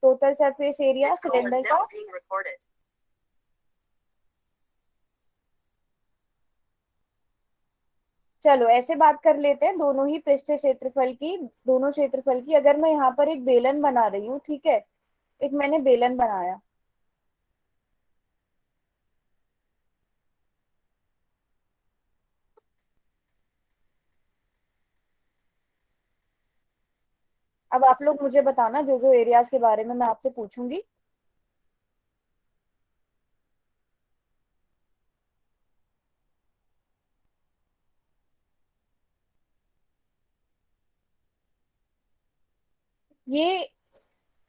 Total surface area cylinder का। चलो ऐसे बात कर लेते हैं दोनों ही पृष्ठीय क्षेत्रफल की, दोनों क्षेत्रफल की। अगर मैं यहाँ पर एक बेलन बना रही हूँ, ठीक है, एक मैंने बेलन बनाया, अब आप लोग मुझे बताना जो जो एरियाज के बारे में मैं आपसे पूछूंगी। ये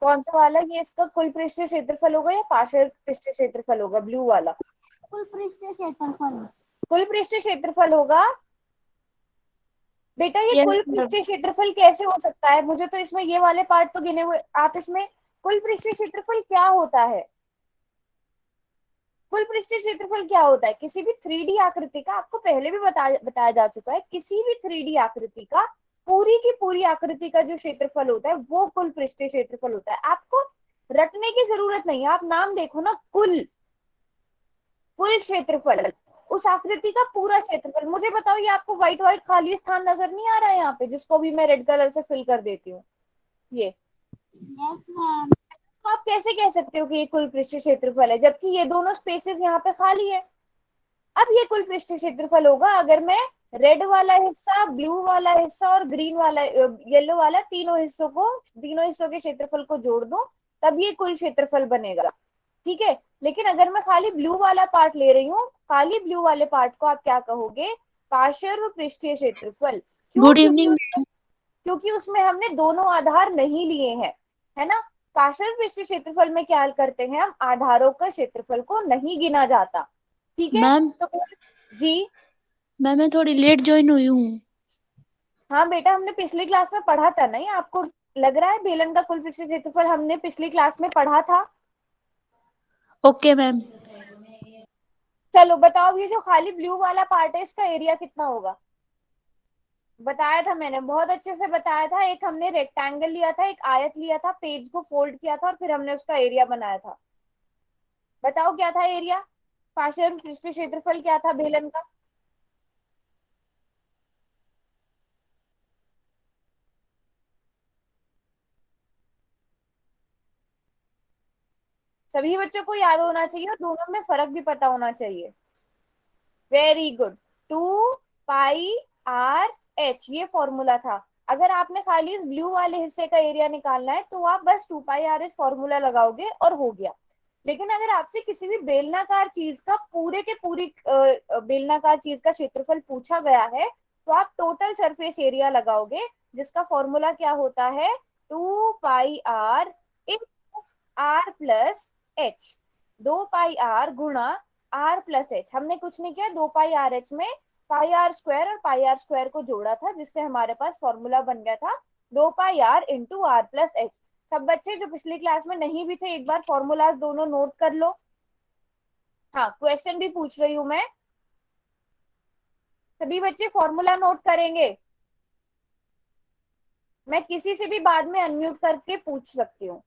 कौन सा वाला, ये इसका कुल पृष्ठीय क्षेत्रफल होगा या पार्शियल पृष्ठीय क्षेत्रफल होगा, ब्लू वाला? कुल पृष्ठीय क्षेत्रफल। कुल पृष्ठीय क्षेत्रफल होगा। बेटा ये यस कुल मैम। पृष्ठीय क्षेत्रफल कैसे हो सकता है? मुझे तो इसमें ये वाले पार्ट तो गिने हुए, आप इसमें कुल पृष्ठीय क्षेत्रफल क्या होता है? कुल पृष्ठीय क्षेत्रफल क्या होता है? किसी भी 3D आकृति का, आपको पहले भी बताया जा चुका है, किसी भी 3D आकृति का पूरी की पूरी आकृति का जो क्षेत्रफल होता है वो कुल पृष्ठीय क्षेत्रफल होता है। आपको रटने की जरूरत नहीं है, आप नाम देखो ना, कुल, कुल क्षेत्रफल, उस आकृति का पूरा क्षेत्रफल। मुझे बताओ, ये आपको व्हाइट व्हाइट खाली स्थान नजर नहीं आ रहा है यहाँ पे, जिसको भी मैं रेड कलर से फिल कर देती हूँ, ये यस मैम। तो आप कैसे कह सकते हो कि ये कुल पृष्ठीय क्षेत्रफल है, जबकि ये दोनों स्पेसेस यहाँ पे खाली है? अब ये कुल पृष्ठीय क्षेत्रफल होगा अगर मैं रेड वाला हिस्सा, ब्लू वाला हिस्सा और ग्रीन वाला, येलो वाला, तीनों हिस्सों के क्षेत्रफल को जोड़ दूं, तब ये कुल क्षेत्रफल बनेगा, ठीक है। लेकिन अगर मैं खाली ब्लू वाला पार्ट ले रही हूँ, खाली ब्लू वाले पार्ट को आप क्या कहोगे? पार्श्व पृष्ठीय क्षेत्रफल। क्यों? Good evening. क्योंकि उसमें हमने दोनों आधार नहीं लिए हैं, है ना। पार्श्व पृष्ठीय क्षेत्रफल में क्या करते हैं हम, आधारों का क्षेत्रफल को नहीं गिना जाता, ठीक है। मैम तो जी, मैं थोड़ी लेट ज्वाइन हुई हूँ। हाँ बेटा, हमने पिछली क्लास में पढ़ा था, नहीं आपको लग रहा है बेलन का कुल पृष्ठीय क्षेत्रफल हमने पिछली क्लास में पढ़ा था? Okay ma'am. चलो बताओ, ये जो खाली ब्लू वाला पार्ट है इसका एरिया कितना होगा? बताया था मैंने, बहुत अच्छे से बताया था। एक हमने रेक्टेंगल लिया था, एक आयत लिया था, पेज को फोल्ड किया था और फिर हमने उसका एरिया बनाया था। बताओ क्या था एरिया, पार्शियल पृष्ठीय क्षेत्रफल क्या था बेलन का? सभी बच्चों को याद होना चाहिए और दोनों में फर्क भी पता होना चाहिए। Very good. 2 pi R H, ये फॉर्मूला था। अगर आपने खाली इस ब्लू वाले हिस्से का एरिया निकालना है तो आप बस 2 पाई आर एच फॉर्मूला लगाओगे और हो गया। लेकिन अगर आपसे किसी भी बेलनाकार चीज का पूरे के पूरी बेलनाकार चीज का क्षेत्रफल पूछा गया है तो आप टोटल सरफेस एरिया लगाओगे, जिसका फॉर्मूला क्या होता है? 2 pi r in r plus h. 2 pi r गुणा आर प्लस एच, हमने कुछ नहीं किया, 2 पाई आर एच में पाई आर स्क्वायर और पाई आर स्क्वायर को जोड़ा था, जिससे हमारे पास फॉर्मूला बन गया था 2 pi are into are plus h. सब बच्चे जो पिछली क्लास में नहीं भी थे, एक बार फॉर्मूलाज दोनों नोट कर लो। हाँ, क्वेश्चन भी पूछ रही हूँ मैं, सभी बच्चे फॉर्मूला नोट करेंगे? मैं किसी से भी बाद में अनम्यूट करके पूछ सकती हूँ।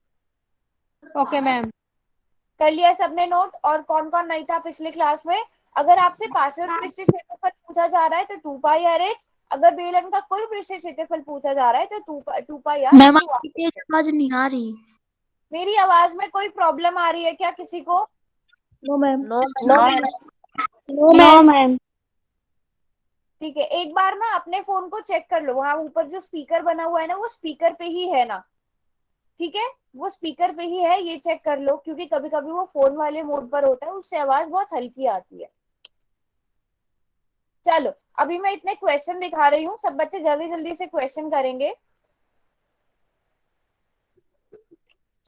Okay ma'am. कर लिया सबने नोट? और कौन कौन नहीं था पिछले क्लास में? अगर आपसे पार्शियल पृष्ठीय क्षेत्रफल पूछा जा रहा है तो 2 पाई आर एच, अगर बेलन का कुल पृष्ठीय क्षेत्रफल पूछा जा रहा है तो two pi are ma'am into आपकी आर। तेज आवाज नहीं आ रही। मेरी आवाज में कोई प्रॉब्लम आ रही है क्या किसी को? No ma'am. No no ma'am. No no ma'am. Ma'am. ठीक है, एक बार ना अपने फोन को चेक कर लो, वहां ऊपर जो स्पीकर बना हुआ है ना वो स्पीकर पे ही है ना? ठीक है, वो स्पीकर पे ही है, ये चेक कर लो, क्योंकि कभी कभी वो फोन वाले मोड पर होता है, उससे आवाज बहुत हल्की आती है। चलो अभी मैं इतने क्वेश्चन दिखा रही हूँ, सब बच्चे जल्दी जल्दी से क्वेश्चन करेंगे।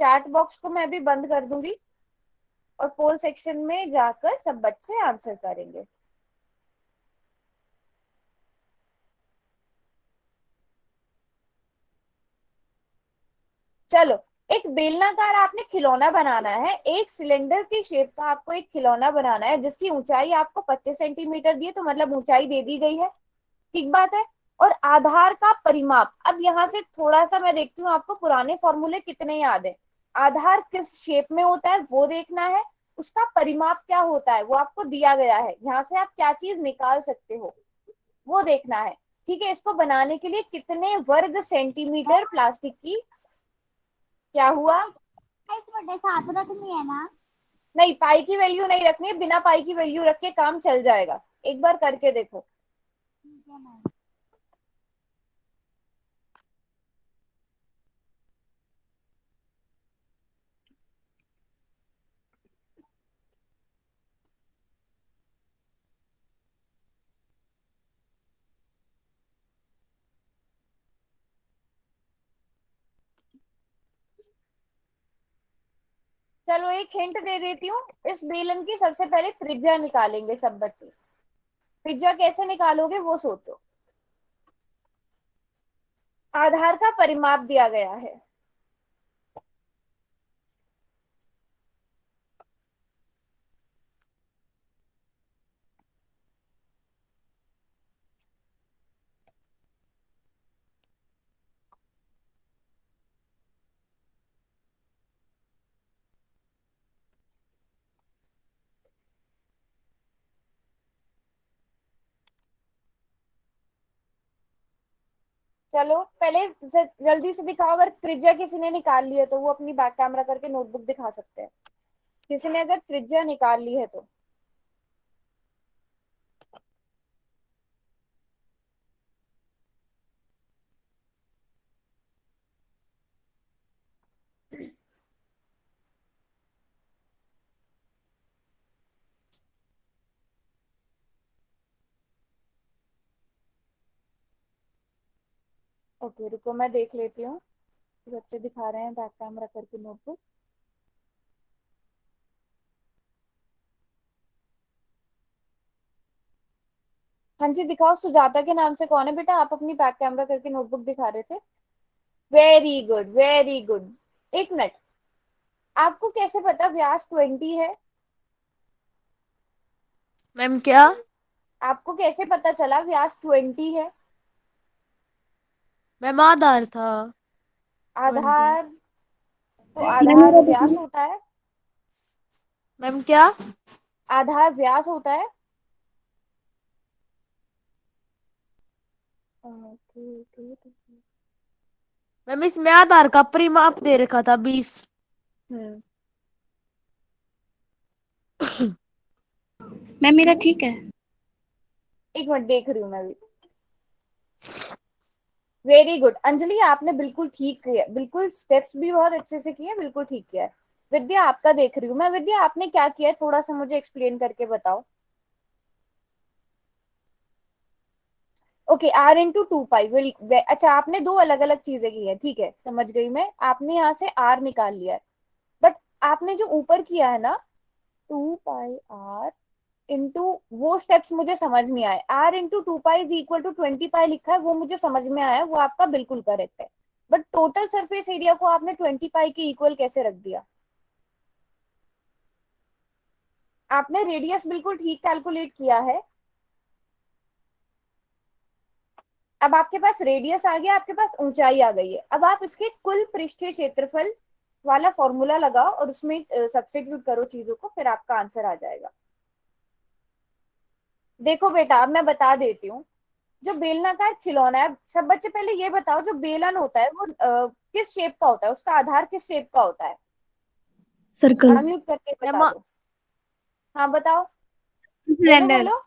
चैट बॉक्स को मैं भी बंद कर दूंगी और पोल सेक्शन में जाकर सब बच्चे आंसर करेंगे। चलो, एक बेलनाकार आपने खिलौना बनाना है, एक सिलेंडर की शेप का आपको एक खिलौना बनाना है जिसकी ऊंचाई आपको 25 सेंटीमीटर दी है, तो मतलब ऊंचाई दे दी गई है, ठीक बात है। और आधार का परिमाप, अब यहाँ से थोड़ा सा मैं देखती हूँ आपको पुराने फॉर्मूले कितने याद है। आधार किस शेप में होता है वो देखना है, उसका परिमाप क्या होता है वो आपको दिया गया है, यहाँ से आप क्या चीज निकाल सकते हो वो देखना है। ठीक है, इसको बनाने के लिए कितने वर्ग सेंटीमीटर प्लास्टिक की, क्या हुआ? इस बड़े साथ रखनी है ना। नहीं, पाई की वैल्यू नहीं रखनी है, बिना पाई की वैल्यू रख के काम चल जाएगा, एक बार करके देखो। ठीक है मैम। चलो एक हिंट दे देती हूँ, इस बेलन की सबसे पहले त्रिज्या निकालेंगे सब बच्चे। त्रिज्या कैसे निकालोगे वो सोचो। आधार का परिमाप दिया गया है, चलो पहले जल्दी से दिखाओ, अगर त्रिज्या किसी ने निकाल ली है तो वो अपनी बैक कैमरा करके नोटबुक दिखा सकते हैं, किसी ने अगर त्रिज्या निकाल ली है तो। ओके रुको, मैं देख लेती हूँ, बच्चे दिखा रहे हैं बैक कैमरा करके नोटबुक। हाँ जी दिखाओ, सुजाता के नाम से कौन है बेटा, आप अपनी बैक कैमरा करके नोटबुक दिखा रहे थे। Very good very good. एक मिनट, आपको कैसे पता व्यास 20 है? मैम क्या? आपको कैसे पता चला व्यास 20 है? मैम आधार था 20। आधार, तो मैम आधार मेरा व्यास देखिए। होता है, मैम क्या? आधार व्यास होता है। मैम इसमें आधार का परिमाप दे रखा था 20। हम्म, मैम मेरा ठीक है। एक मिनट देख रही हूँ मैं भी। वेरी गुड अंजलि, आपने बिल्कुल ठीक किया, बिल्कुल स्टेप्स भी बहुत अच्छे से किए, बिल्कुल ठीक किया है। विद्या आपका देख रही हूँ मैं, विद्या आपने क्या किया है थोड़ा सा मुझे एक्सप्लेन करके बताओ। ओके, आर इंटू 2 पाई विल, अच्छा आपने दो अलग अलग चीजें की है, ठीक है समझ गई मैं, आपने यहाँ से आर निकाल लिया है, बट आपने जो ऊपर किया है ना 2 पाई आर इंटू, वो स्टेप्स मुझे समझ नहीं आए। R into 2 pi is equal to 20 pi लिखा है, वो मुझे समझ में आया, वो आपका बिल्कुल करेक्ट है, बट टोटल सरफेस एरिया को आपने 20 पाई के इक्वल कैसे रख दिया? आपने रेडियस बिल्कुल ठीक कैलकुलेट किया है, अब आपके पास रेडियस आ गया, आपके पास ऊंचाई आ गई है, अब आप इसके कुल पृष्ठीय क्षेत्रफल वाला फॉर्मूला लगाओ और उसमें सब्स्टिट्यूट करो चीजों को, फिर आपका आंसर आ जाएगा। देखो बेटा अब मैं बता देती हूँ, जो बेलनाकार खिलौना है, सब बच्चे पहले ये बताओ, जो बेलन होता है वो किस शेप का होता है, उसका आधार किस शेप का होता है? सर्कल। अनम्यूट करके मैम बता दो। हाँ बताओ, बोलो सिलेंडर। बोलो।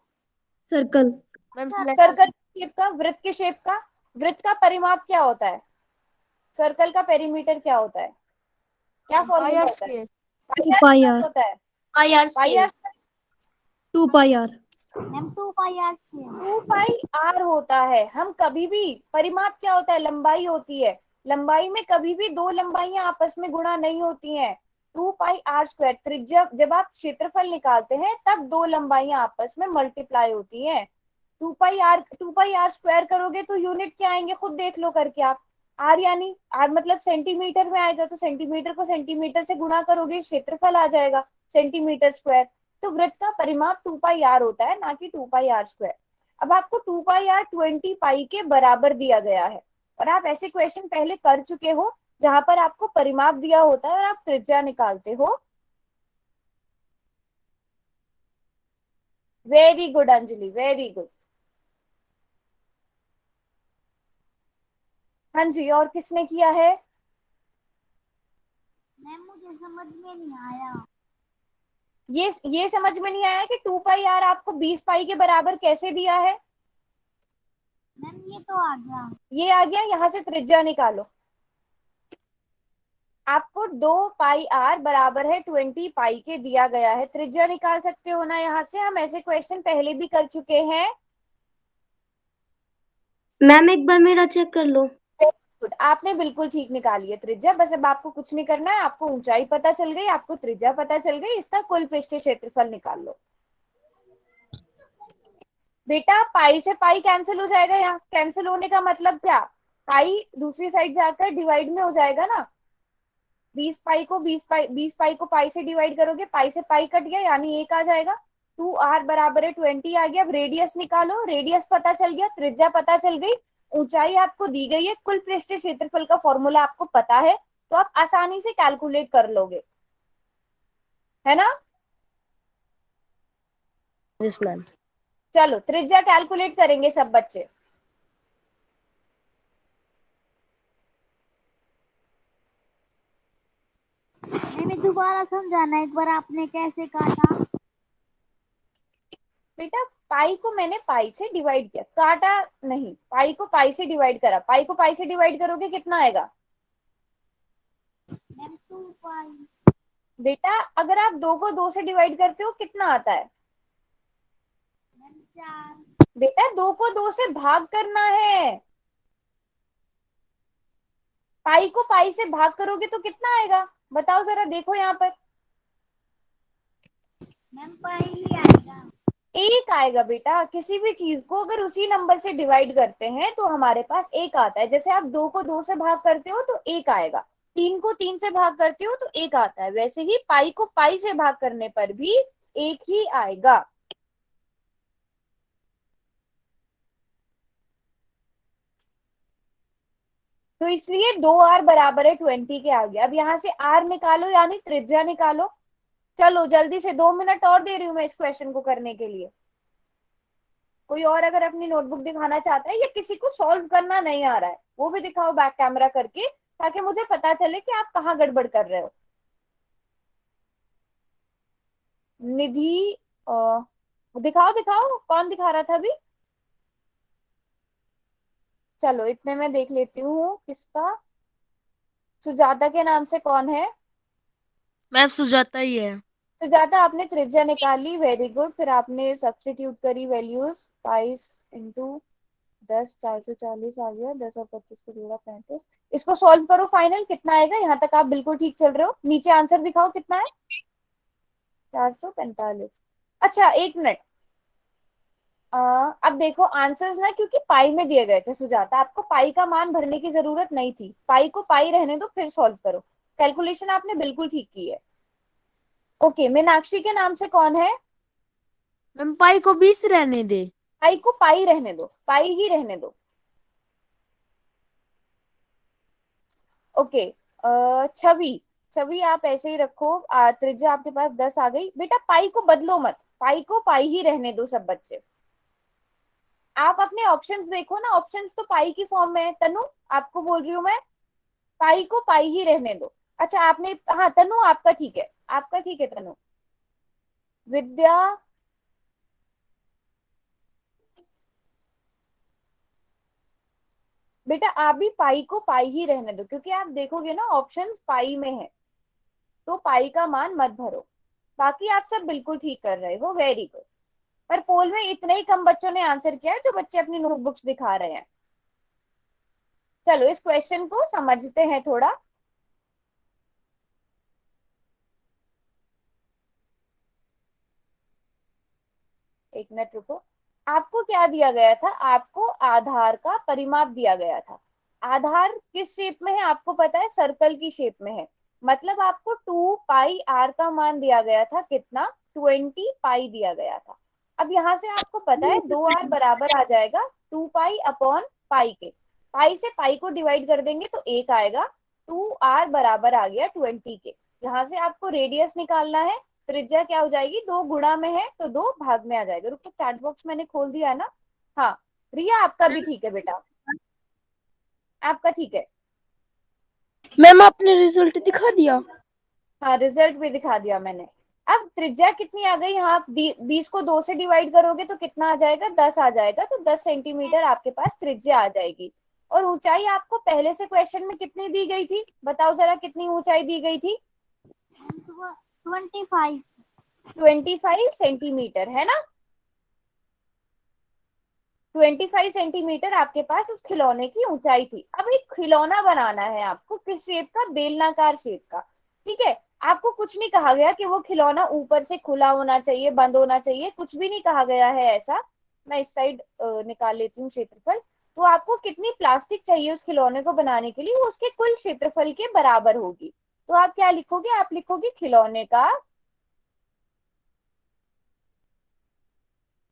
Circle. Ma'am cylinder. Circle shape का, वृत्त के शेप का, वृत्त का परिमाप क्या होता है, सर्कल का पेरीमीटर क्या होता है, क्या पाई फॉर्मूला आर होता है? Square. Pi 2 r pi square r. होता है। Pi r pi square. R 2 pi are. Ma'am 2 pi r से। 2 पाई आर होता है। हम कभी भी, परिमाप क्या होता है, लंबाई होती है, लंबाई में कभी भी दो लंबाइयां आपस में गुणा नहीं होती हैं। 2 पाई आर स्क्वायर त्रिज्या, जब आप क्षेत्रफल निकालते हैं तब दो लंबाइयां आपस में मल्टीप्लाई होती हैं। 2 पाई आर स्क्वायर करोगे तो यूनिट क्या आएंगे, खुद देख लो करके आप। आर यानी आर मतलब सेंटीमीटर में आएगा, तो सेंटीमीटर को सेंटीमीटर से गुणा करोगे, क्षेत्रफल आ जाएगा सेंटीमीटर स्क्वायर। तो वृत्त का परिमाप 2 पाई आर होता है, ना कि 2 पाई आर स्क्वायर। अब आपको 2 पाई आर 20 पाई के बराबर दिया गया है, और आप ऐसे क्वेश्चन पहले कर चुके हो, जहां पर आपको परिमाप दिया होता है और आप त्रिज्या निकालते हो। Very good Anjali, very good. हाँ जी, और किसने किया है? मैम मुझे समझ में नहीं आया। ये समझ में नहीं आया कि 2 पाई r आपको 20 पाई के बराबर कैसे दिया है? मैम ये तो आ गया। ये आ गया, यहां से त्रिज्या निकालो। आपको 2 पाई r बराबर है 20 पाई के दिया गया है, त्रिज्या निकाल सकते हो ना यहाँ से? हम ऐसे क्वेश्चन पहले भी कर चुके हैं। मैम एक बार मेरा चेक कर लो। गुड, आपने बिल्कुल ठीक निकाली है त्रिज्या। बस अब आपको कुछ नहीं करना है, आपको ऊंचाई पता चल गई, आपको त्रिज्या पता चल गई, इसका कुल पृष्ठीय क्षेत्रफल निकाल लो। बेटा पाई से पाई कैंसिल हो जाएगा, यहाँ कैंसिल होने का मतलब क्या? पाई दूसरी साइड जाकर डिवाइड में हो जाएगा ना। 20 पाई को पाई से डिवाइड करोगे, पाई से पाई कट गया यानी 1 आ जाएगा। 2r बराबर है 20 आ गया। अब रेडियस निकालो, रेडियस पता चल गया, त्रिज्या पता चल गई, ऊंचाई आपको दी गई है, कुल पृष्ठीय क्षेत्रफल का फॉर्मूला आपको पता है, तो आप आसानी से कैलकुलेट कर लोगे, है ना? Yes ma'am. चलो त्रिज्या कैलकुलेट करेंगे सब बच्चे। मैंने दोबारा समझाना, एक बार आपने कैसे काटा? बेटा पाई को मैंने पाई से डिवाइड किया, काटा नहीं, पाई को पाई से डिवाइड करा। पाई को पाई से डिवाइड करोगे कितना आएगा? मैम 2 पाई। बेटा अगर आप 2 को 2 से डिवाइड करते हो कितना आता है? मैम 4। बेटा 2 को 2 से भाग करना है। पाई को पाई से भाग करोगे तो कितना आएगा? बताओ जरा, देखो यहाँ पर। मैम पाई ही आएगा। 1 आएगा बेटा। किसी भी चीज को अगर उसी नंबर से डिवाइड करते हैं तो हमारे पास 1 आता है। जैसे आप 2 को 2 से भाग करते हो तो 1 आएगा, 3 को 3 से भाग करते हो तो 1 आता है, वैसे ही पाई को पाई से भाग करने पर भी 1 ही आएगा। तो इसलिए 2r बराबर है 20 के आ गया। अब यहाँ से r निकालो यानी त्रिज्या निकालो। चलो जल्दी से, 2 मिनट और दे रही हूँ मैं इस क्वेश्चन को करने के लिए। कोई और अगर अपनी नोटबुक दिखाना चाहता है या किसी को सॉल्व करना नहीं आ रहा है वो भी दिखाओ बैक कैमरा करके, ताकि मुझे पता चले कि आप कहाँ गड़बड़ कर रहे हो। निधि दिखाओ दिखाओ, कौन दिखा रहा था अभी? चलो इतने में देख लेती हूँ किसका। सुजाता के नाम से कौन है? मैम सुजाता ही है। सुजाता आपने त्रिज्या निकाली, वेरी गुड। फिर आपने सब्स्टिट्यूट करी वैल्यूज, 22 10 440 आ गया, 10 और 25 को जोड़ा 35। इसको सॉल्व करो, फाइनल कितना आएगा? यहाँ तक आप बिल्कुल ठीक चल रहे हो। नीचे आंसर दिखाओ कितना है? 445। अच्छा एक मिनट, अब देखो आंसर्स ना, क्योंकि पाई में दिए गए थे सुजाता, आपको पाई का मान भरने की जरूरत नहीं थी। पाई को पाई रहने दो, फिर सॉल्व करो। कैलकुलेशन आपने बिल्कुल ठीक की है। ओके, मीनाक्षी के नाम से कौन है? मैम पाई को 20 रहने दे। पाई को पाई रहने दो, पाई ही रहने दो। ओके, छवि, छवि आप ऐसे ही रखो। त्रिज्या आपके पास 10 आ गई। बेटा पाई को बदलो मत, पाई को पाई ही रहने दो सब बच्चे। आप अपने ऑप्शंस देखो ना, ऑप्शंस तो पाई की फॉर्म में है। तनु आपको बोल रही हूँ मैं, पाई को पाई ही रहने दो। अच्छा आपने, हाँ तनु आपका ठीक है, आपका ठीक है तनु। विद्या, बेटा आप भी पाई को पाई ही रहने दो, क्योंकि आप देखोगे ना ऑप्शंस पाई में है, तो पाई का मान मत भरो। बाकी आप सब बिल्कुल ठीक कर रहे हो, वेरी गुड। पर पोल में इतने ही कम बच्चों ने आंसर किया है जो बच्चे अपनी नोटबुक्स दिखा रहे हैं। चलो इस क्वेश्चन को समझते हैं थोड़ा। एक मिनट रुको। आपको क्या दिया गया था? आपको आधार का परिमाप दिया गया था। आधार किस शेप में है आपको पता है? सर्कल की शेप में है। मतलब आपको 2 पाई r का मान दिया गया था, कितना? 20 पाई दिया गया था। अब यहाँ से आपको पता है 2r बराबर आ जाएगा 2 पाई अपॉन पाई के। पाई से पाई को डिवाइड कर देंगे तो 1 आएगा। 2r बराबर आ गया 20 के। यहाँ से आपको रेडियस निकालना है, त्रिज्या क्या हो जाएगी, 2 गुणा में है तो 2 भाग में आ जाएगा। रुको, चैट बॉक्स मैंने खोल दिया है ना। हाँ रिया, आपका भी ठीक है बेटा, आपका ठीक है। मैम आपने रिजल्ट दिखा दिया? हाँ रिजल्ट भी दिखा दिया मैंने। अब त्रिज्या कितनी आ गई, यहाँ 20 को 2 से डिवाइड करोगे तो कितना आ जाएगा, 10 आ जाएगा। तो 10 सेंटीमीटर आपके पास त्रिज्या आ जाएगी। और ऊंचाई आपको पहले से क्वेश्चन में कितनी दी गई थी, बताओ जरा कितनी ऊंचाई दी गई थी। 25। 25 सेंटीमीटर है ना। 25 सेंटीमीटर आपके पास उस खिलौने की ऊंचाई थी। अब एक खिलौना बनाना है आपको, किस शेप का, बेलनाकार शेप का। ठीक है, आपको कुछ नहीं कहा गया कि वो खिलौना ऊपर से खुला होना चाहिए, बंद होना चाहिए, कुछ भी नहीं कहा गया है ऐसा। मैं इस साइड निकाल लेती हूँ क्षेत्रफल। तो आपको कितनी प्लास्टिक चाहिए उस खिलौने को बनाने के लिए, वो उसके कुल क्षेत्रफल के बराबर होगी। तो आप क्या लिखोगे, आप लिखोगे खिलौने का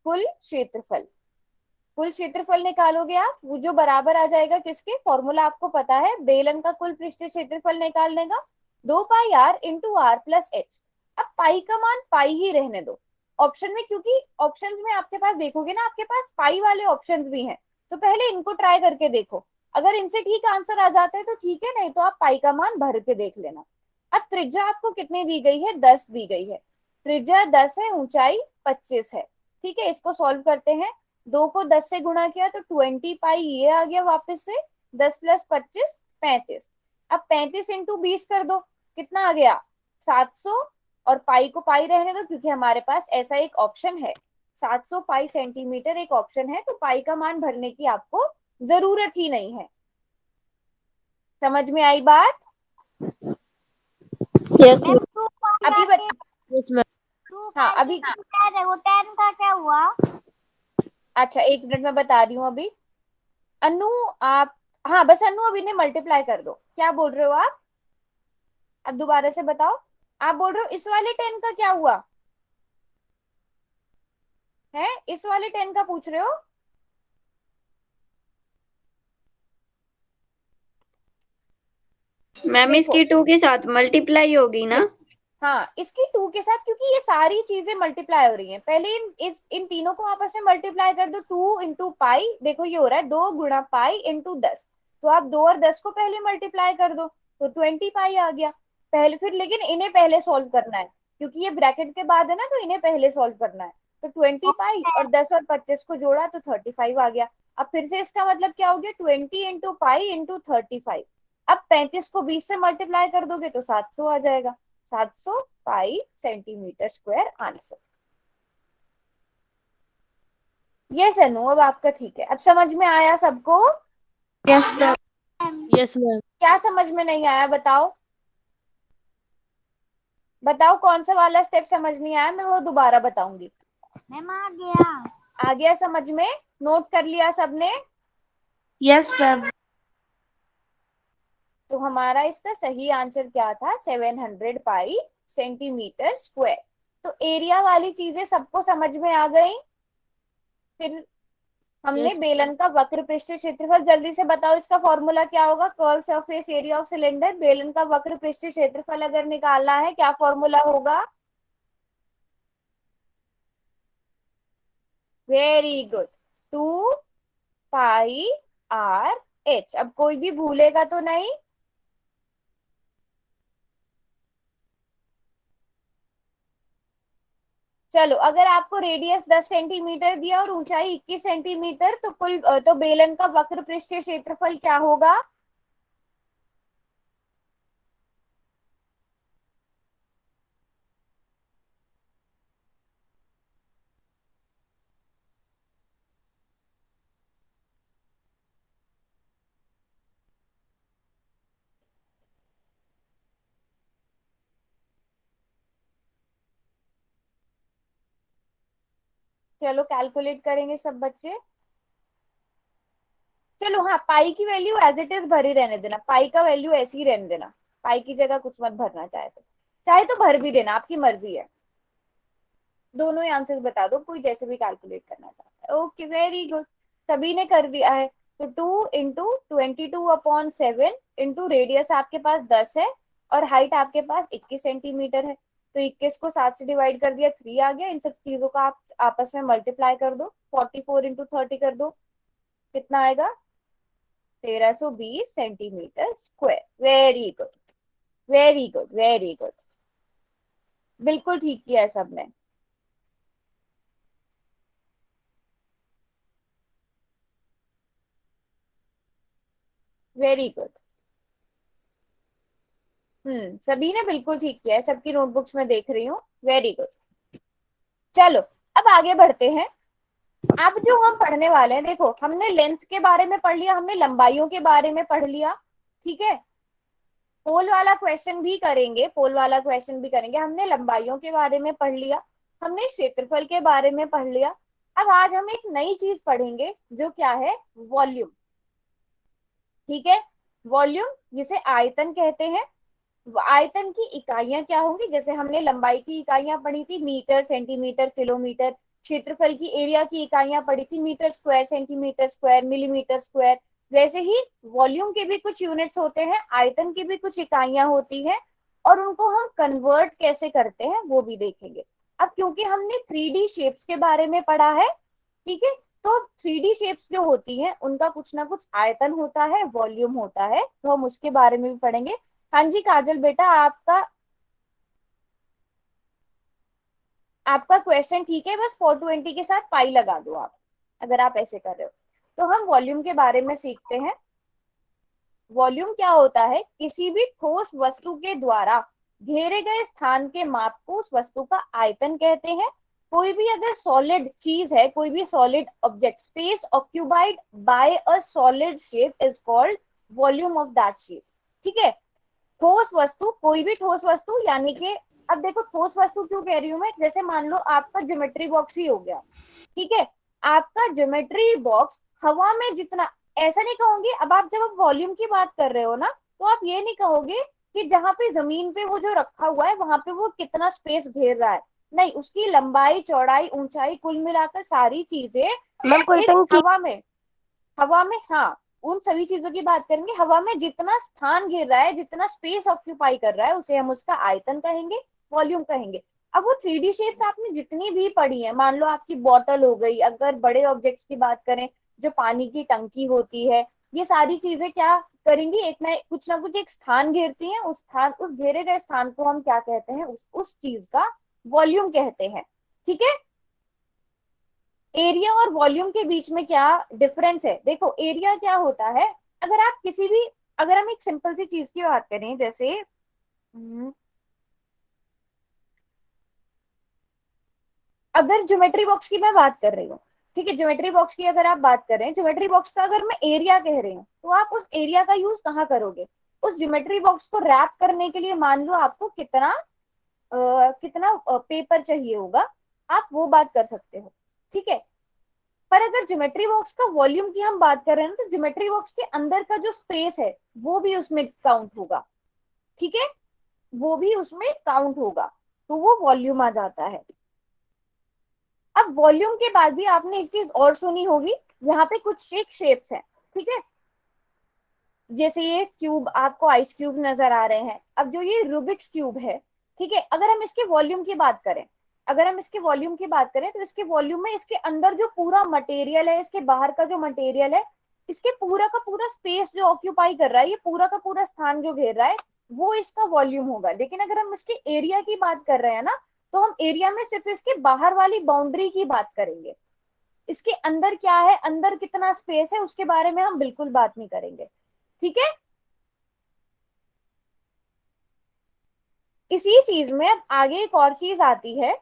कुल क्षेत्रफल। कुल क्षेत्रफल निकालोगे आप, वो जो बराबर आ जाएगा किसके, फॉर्मूला आपको पता है, बेलन का कुल पृष्ठीय क्षेत्रफल निकालने का, 2 pi r into are plus H. अब पाई का मान पाई ही रहने दो ऑप्शन में, क्योंकि ऑप्शंस में आपके पास देखोगे ना, आपके पास पाई वाले ऑप्शंस भी हैं। तो पहले इनको ट्राई करके देखो, अगर इनसे ठीक आंसर आ जाता है तो ठीक है, नहीं तो आप पाई का मान भर के देख लेना। अब त्रिज्या आपको कितनी दी गई है, 10 दी गई है। त्रिज्या 10 है, ऊंचाई 25 है। ठीक है, इसको सॉल्व करते हैं। 2 को 10 से गुणा किया तो 20 पाई ये आ गया वापस से, 10 प्लस 25 35। अब 35 इंटू 20 कर दो, कितना आ गया 700। और पाई को पाई रहने दो क्योंकि हमारे पास ऐसा एक ऑप्शन है, 700 पाई सेंटीमीटर एक ऑप्शन है, तो पाई का मान भरने की आपको जरूरत ही नहीं है। समझ में आई बात। यस मैम 2 अभी पाई यस मैम। 2 हाँ पाई अभी, 10 है, वो 10 का क्या हुआ? अच्छा 1 मिनट में बता रही हूँ अभी। अनु आप, हाँ बस अनु अभी ने मल्टीप्लाई कर दो। क्या बोल रहे हो आप, अब दोबारा से बताओ। आप बोल रहे हो इस वाले 10 का क्या हुआ है, इस वाले 10 का पूछ रहे हो। मैम देखो, इसकी 2 के साथ मल्टीप्लाई होगी ना? हाँ इसकी 2 के साथ, क्योंकि ये सारी चीजें मल्टीप्लाई हो रही हैं। पहले इन तीनों को आपस में मल्टीप्लाई कर दो, 2 इंटू पाई, देखो ये हो रहा है 2 गुणा पाई इंटू 10। तो आप 2 और 10 को पहले मल्टीप्लाई कर दो तो 20 पाई आ गया पहले। फिर लेकिन इन्हें पहले सॉल्व करना है, क्योंकि ये ब्रैकेट के बाद है ना, तो इन्हें पहले सॉल्व करना है। तो 20 पाई और 10 और 25 को जोड़ा तो 35 आ गया। अब फिर से इसका मतलब क्या हो गया, 20 इंटू पाई इंटू 35। अब 35 को 20 से मल्टीप्लाई कर दोगे तो 700 आ जाएगा। 700 पाई सेंटीमीटर स्क्वायर आंसर। ये सनु, अब आपका ठीक है, अब समझ में आया सबको। Yes ma'am. Yes ma'am. क्या समझ में नहीं आया बताओ, बताओ कौन सा वाला स्टेप समझ नहीं आया, मैं वो दोबारा बताऊंगी। मैम आ गया। आ गया समझ में, नोट कर लिया सबने। Yes ma'am. तो हमारा इसका सही आंसर क्या था, 700 पाई सेंटीमीटर स्क्वायर। तो एरिया वाली चीजें सबको समझ में आ गई। फिर हमने यस बेलन का वक्र पृष्ठीय क्षेत्रफल, जल्दी से बताओ इसका फॉर्मूला क्या होगा, curve surface area of cylinder. बेलन का वक्र पृष्ठीय क्षेत्रफल अगर निकालना है क्या फॉर्मूला होगा, very good, 2 pi r h। अब कोई भी भूलेगा तो नहीं। चलो, अगर आपको रेडियस 10 सेंटीमीटर दिया और ऊंचाई 21 सेंटीमीटर, तो तो बेलन का वक्र पृष्ठीय क्षेत्रफल क्या होगा। चलो कैलकुलेट करेंगे सब बच्चे। चलो हाँ, पाई की वैल्यू एज इट इज भरी रहने देना, पाई का वैल्यू ऐसे ही रहने देना, पाई की जगह कुछ मत भरना, चाहे तो भर भी देना, आपकी मर्जी है। दोनों ही आंसर बता दो, कोई जैसे भी कैलकुलेट करना चाहता है। ओके वेरी गुड, सभी ने कर दिया है। तो 2 इंटू 22/7 इंटू रेडियस आपके पास 10 है और हाइट आपके पास 21 सेंटीमीटर है, तो 21 को 7 से डिवाइड कर दिया, 3 आ गया। इन सब चीजों का आप आपस में मल्टीप्लाई कर दो, 44 इंटू 30 कर दो, कितना आएगा? 1320 centimetre square. Very good, very good, very good, बिल्कुल ठीक किया है सबने। Very good. सभी ने बिल्कुल ठीक किया है, सबकी नोटबुक्स में देख रही हूँ। Very good. चलो अब आगे बढ़ते हैं। अब जो हम पढ़ने वाले हैं, देखो हमने लेंथ के बारे में पढ़ लिया, हमने लंबाइयों के बारे में पढ़ लिया, ठीक है। पोल वाला क्वेश्चन भी करेंगे, पोल वाला क्वेश्चन भी करेंगे। हमने लंबाइयों के बारे में पढ़ लिया, हमने क्षेत्रफल के बारे में पढ़ लिया। अब आज हम एक नई चीज पढ़ेंगे जो क्या है? वॉल्यूम। ठीक है, वॉल्यूम जिसे आयतन कहते हैं। आयतन की इकाइयां क्या होंगी? जैसे हमने लंबाई की इकाइयां पढ़ी थी, मीटर, सेंटीमीटर, किलोमीटर। क्षेत्रफल की एरिया की इकाइयां पढ़ी थी, metre square, centimetre square, millimetre square. वैसे ही वॉल्यूम के भी कुछ यूनिट्स होते हैं, आयतन की भी कुछ इकाइयां होती हैं, और उनको हम कन्वर्ट कैसे करते हैं वो भी देखेंगे। अब क्योंकि हमने 3D शेप्स के बारे में पढ़ा है, ठीक है, तो 3D शेप्स जो होती हैं उनका कुछ ना कुछ आयतन होता है, वॉल्यूम होता है, तो हम उसके बारे में भी पढ़ेंगे। हाँ जी काजल बेटा, आपका क्वेश्चन ठीक है, बस 420 के साथ पाई लगा दो आप, अगर आप ऐसे कर रहे हो। तो हम वॉल्यूम के बारे में सीखते हैं। वॉल्यूम क्या होता है? किसी भी ठोस वस्तु के द्वारा घेरे गए स्थान के माप को उस वस्तु का आयतन कहते हैं। कोई भी अगर सॉलिड चीज है, कोई भी solid object, space occupied by a solid shape is called volume of that shape. ठीक है, ठोस वस्तु, कोई भी ठोस वस्तु, यानी कि अब देखो ठोस वस्तु क्यों कह रही हूं मैं, जैसे मान लो आपका ज्योमेट्री बॉक्स ही हो गया, ठीक है। आपका ज्योमेट्री बॉक्स हवा में जितना, ऐसा नहीं कहूंगी, अब आप जब आप वॉल्यूम की बात कर रहे हो ना, तो आप ये नहीं कहोगे कि जहां पे जमीन पे वो जो रखा हुआ है वहां पे वो कितना स्पेस घेर रहा है, नहीं, उसकी लंबाई, चौड़ाई, ऊंचाई, कुल मिलाकर सारी चीजें मैम कोई एक टंकी। हवा में, हाँ, उन सभी चीजों की बात करेंगे। हवा में जितना स्थान घेर रहा है, जितना स्पेस ऑक्यूपाई कर रहा है, उसे हम उसका आयतन कहेंगे, वॉल्यूम कहेंगे। अब वो 3D शेप्स आपने जितनी भी पढ़ी है, मान लो आपकी बॉटल हो गई, अगर बड़े ऑब्जेक्ट्स की बात करें, जो पानी की टंकी होती है, ये सारी चीजें क्या करेंगी? एक ना कुछ एक स्थान घेरती हैं, उस घेरे गए स्थान को हम क्या कहते हैं? उस चीज का वॉल्यूम कहते हैं। ठीक है, एरिया और वॉल्यूम के बीच में क्या डिफरेंस है? देखो एरिया क्या होता है, अगर हम एक सिंपल सी चीज की बात करें, जैसे अगर ज्योमेट्री बॉक्स की मैं बात कर रही हूँ, ठीक है, ज्योमेट्री बॉक्स की अगर आप बात कर रहे हैं, ज्योमेट्री बॉक्स का अगर मैं एरिया कह रही हूँ, तो आप उस एरिया का यूज कहाँ करोगे? उस ज्योमेट्री बॉक्स को रैप करने के लिए मान लो आपको कितना पेपर चाहिए होगा, आप वो बात कर सकते हो। ठीक है, पर अगर ज्योमेट्री बॉक्स का वॉल्यूम की हम बात कर रहे हैं ना, तो ज्योमेट्री बॉक्स के अंदर का जो स्पेस है वो भी उसमें काउंट होगा। ठीक है, वो भी उसमें काउंट होगा, तो वो वॉल्यूम आ जाता है। अब वॉल्यूम के बाद भी आपने एक चीज और सुनी होगी, यहाँ पे कुछ शेप्स हैं, ठीक है, जैसे ये क्यूब, आपको आइस क्यूब नजर आ रहे हैं। अब जो ये रूबिक्स क्यूब है, ठीक है, अगर हम इसके वॉल्यूम की बात करें, तो इसके वॉल्यूम में इसके अंदर जो पूरा मटेरियल है, इसके बाहर का जो मटेरियल है, इसके पूरा का पूरा स्पेस जो ऑक्यूपाई कर रहा है, ये पूरा का पूरा स्थान जो घेर रहा है, वो इसका वॉल्यूम होगा। लेकिन अगर हम इसके एरिया की बात कर रहे हैं ना, तो हम एरिया में सिर्फ इसके बाहर वाली बाउंड्री की बात करेंगे। इसके अंदर क्या है, अंदर कितना स्पेस है, उसके बारे में हम बिल्कुल बात नहीं करेंगे। ठीक है, इसी चीज में अब आगे एक और चीज आती है,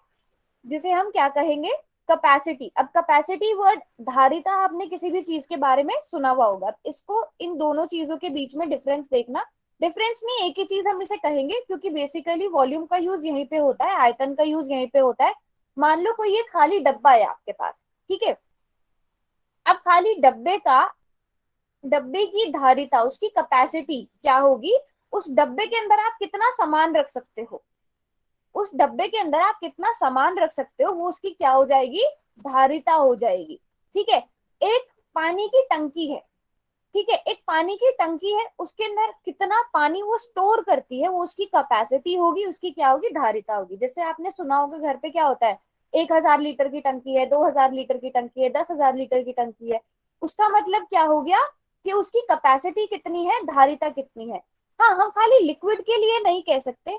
जिसे हम क्या कहेंगे? कैपेसिटी। अब कैपेसिटी वर्ड, धारिता, आपने किसी भी चीज के बारे में सुना हुआ होगा। इसको, इन दोनों चीजों के बीच में डिफरेंस देखना, डिफरेंस नहीं, एक ही चीज हम इसे कहेंगे, क्योंकि बेसिकली वॉल्यूम का यूज यहीं पे होता है, आयतन का यूज यहीं पे होता है। मान लो कोई ये खाली डब्बा है आपके पास, ठीक है, अब खाली डब्बे की धारिता, उसकी कैपेसिटी क्या होगी? उस डब्बे के अंदर आप कितना सामान रख सकते हो, उस डब्बे के अंदर आप कितना सामान रख सकते हो, वो उसकी क्या हो जाएगी? धारिता हो जाएगी। ठीक है, एक पानी की टंकी है, ठीक है। एक पानी की टंकी है, उसके अंदर कितना पानी वो स्टोर करती है, वो उसकी कैपेसिटी होगी, उसकी क्या होगी, धारिता होगी। जैसे आपने सुना होगा घर पे क्या होता है, 1,000 लीटर की टंकी है, 2,000 लीटर की टंकी है, 10,000 लीटर की टंकी है। उसका मतलब क्या हो गया कि उसकी कैपेसिटी कितनी है, धारिता कितनी है। हाँ, हम खाली लिक्विड के लिए नहीं कह सकते।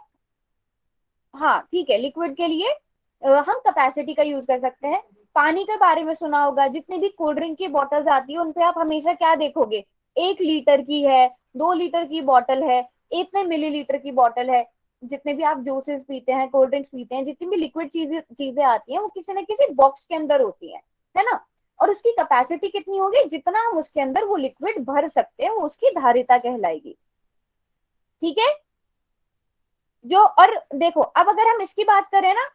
हाँ ठीक है, लिक्विड के लिए हम कैपेसिटी का यूज कर सकते हैं। पानी के बारे में सुना होगा, जितनी भी कोल्ड ड्रिंक की बॉटल्स आती है उन पे आप हमेशा क्या देखोगे, 1 लीटर की है, 2 लीटर की बॉटल है, इतने मिलीलीटर की बॉटल है। जितने भी आप जूसेस पीते हैं, कोल्ड ड्रिंक्स पीते हैं, जितनी भी लिक्विड चीजें चीजें आती हैं वो किसी न किसी बॉक्स के अंदर होती है ना। और उसकी कैपेसिटी कितनी होगी, जितना हम उसके अंदर वो लिक्विड भर सकते हैं, वो उसकी धारिता कहलाएगी। ठीक है। जो और देखो, अब अगर हम इसकी बात करें ना,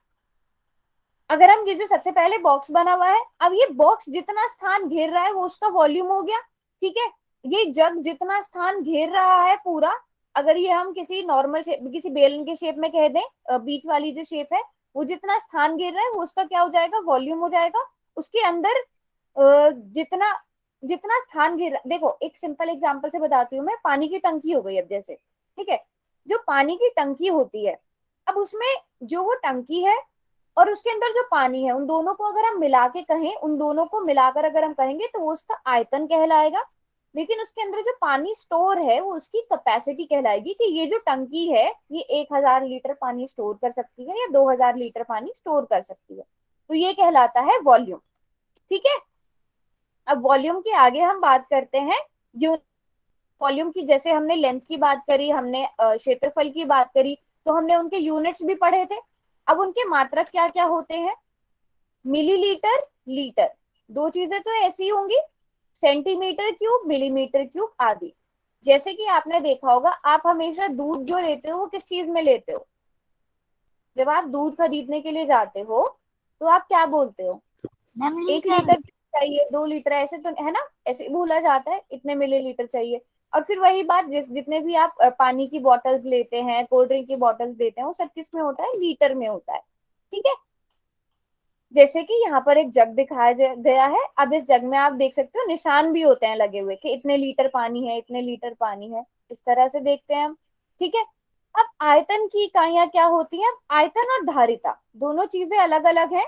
अगर हम ये जो सबसे पहले बॉक्स बना हुआ है, अब ये बॉक्स जितना स्थान घेर रहा है वो उसका वॉल्यूम हो गया। ठीक है। ये जग जितना स्थान घेर रहा है पूरा, अगर ये हम किसी नॉर्मल शेप, किसी बेलन के शेप में कह दें, बीच वाली जो शेप है, वो जितना स्थान घेर रहा है वो उसका क्या हो जाएगा, वॉल्यूम हो जाएगा। उसके अंदर जितना जितना स्थान घेर, देखो एक सिंपल एग्जांपल से बताती हूँ मैं, पानी की टंकी हो गई अब जैसे। ठीक है। जो पानी की टंकी होती है, अब उसमें जो वो टंकी है और उसके अंदर जो पानी है, उन दोनों को अगर हम मिला के कहें, उन दोनों को मिलाकर अगर हम कहेंगे तो वो उसका आयतन कहलाएगा। लेकिन उसके अंदर जो पानी स्टोर है वो उसकी कैपेसिटी कहलाएगी, कि ये जो टंकी है ये 1,000 लीटर पानी स्टोर कर सकती है या 2,000 लीटर पानी स्टोर कर सकती है। तो ये कहलाता है वॉल्यूम। ठीक है। अब वॉल्यूम के आगे हम बात करते हैं यूनिट। वॉल्यूम की, जैसे हमने लेंथ की बात करी, हमने क्षेत्रफल की बात करी, तो हमने उनके यूनिट्स भी पढ़े थे। अब उनके मात्रक क्या क्या होते हैं, मिलीलीटर, लीटर, दो चीजें तो ऐसी होंगी, सेंटीमीटर क्यूब, मिलीमीटर क्यूब आदि। जैसे कि आपने देखा होगा, आप हमेशा दूध जो लेते हो वो किस चीज में लेते हो, जब आप दूध खरीदने के लिए जाते हो तो आप क्या बोलते हो, मैम 1 लीटर लीटर। चाहिए, 2 लीटर, ऐसे तो है ना, ऐसे भूला जाता है, इतने मिलीलीटर चाहिए। और फिर वही बात, जितने भी आप पानी की बॉटल्स लेते हैं, कोल्ड ड्रिंक की बॉटल्स लेते हैं, वो सब किस में होता है, लीटर में होता है। ठीक है। जैसे कि यहाँ पर एक जग दिखाया गया है, अब इस जग में आप देख सकते हो निशान भी होते हैं लगे हुए, कि इतने लीटर पानी है, इतने लीटर पानी है, इस तरह से देखते हैं हम। ठीक है। अब आयतन की इकाइयां क्या होती हैं, आयतन और धारिता दोनों चीजें अलग अलग है।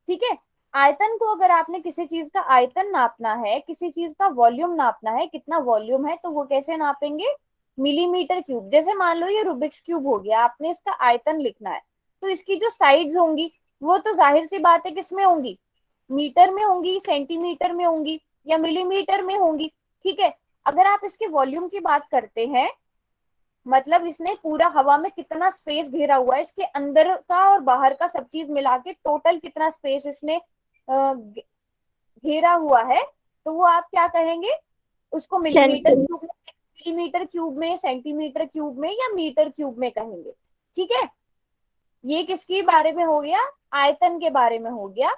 ठीक है। आयतन को, अगर आपने किसी चीज का आयतन नापना है, किसी चीज का वॉल्यूम नापना है, कितना वॉल्यूम है, तो वो कैसे नापेंगे, मिलीमीटर क्यूब। जैसे मान लो ये रूबिक्स क्यूब हो गया, आपने इसका आयतन लिखना है, तो इसकी जो साइड्स होंगी वो तो जाहिर सी बात है किसमें होंगी, मीटर में होंगी, सेंटीमीटर में होंगी या मिलीमीटर में होंगी। ठीक है। अगर आप इसके वॉल्यूम की बात करते हैं, मतलब इसने पूरा हवा में कितना स्पेस घेरा हुआ है, इसके अंदर का और बाहर का सब चीज मिला के टोटल कितना स्पेस इसने घेरा हुआ है, तो वो आप क्या कहेंगे, उसको मिलीमीटर सेंटी क्यूब में, मिलीमीटर क्यूब में, सेंटीमीटर क्यूब में या मीटर क्यूब में कहेंगे। ठीक है। ये किसके बारे में हो गया, आयतन के बारे में हो गया।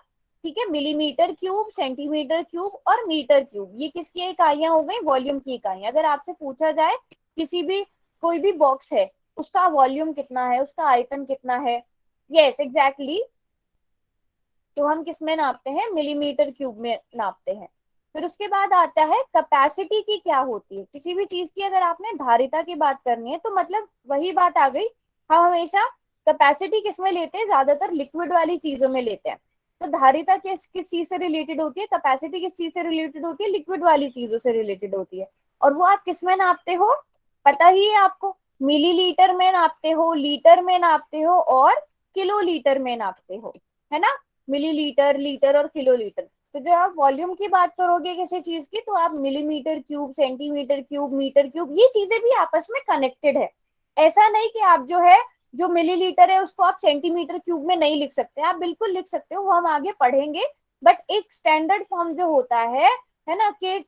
ठीक है। मिलीमीटर क्यूब, सेंटीमीटर क्यूब और मीटर क्यूब, ये किसकी इकाइयां हो गई, वॉल्यूम की इकाइयां। अगर आपसे पूछा जाए किसी भी, कोई भी बॉक्स है, उसका वॉल्यूम कितना है, उसका आयतन कितना है, यस एग्जैक्टली, तो हम किस में नापते हैं, मिलीमीटर क्यूब में नापते हैं। फिर उसके बाद आता है कैपेसिटी की क्या होती है, किसी भी चीज की अगर आपने धारिता की बात करनी है, तो मतलब वही बात आ गई, हम हमेशा कैपेसिटी किस में लेते हैं, ज्यादातर लिक्विड वाली चीजों में लेते हैं। तो धारिता किस किस चीज से रिलेटेड होती है, कैपेसिटी किस चीज से रिलेटेड होती है, लिक्विड वाली चीजों से रिलेटेड होती है। और वो आप किस में नापते हो, पता ही है आपको, मिलीलीटर में नापते हो, लीटर में नापते हो और किलो लीटर में नापते हो, है ना, मिलीलीटर, लीटर और किलो लीटर। तो जब आप वॉल्यूम की बात करोगे किसी चीज की, तो आप millimetre cube, centimetre cube, metre cube, ये चीजें भी आपस में कनेक्टेड है। ऐसा नहीं कि आप जो है, जो मिलीलीटर है उसको आप सेंटीमीटर क्यूब में नहीं लिख सकते, आप बिल्कुल लिख सकते हो, वो हम आगे पढ़ेंगे। बट एक स्टैंडर्ड फॉर्म जो होता है ना, कि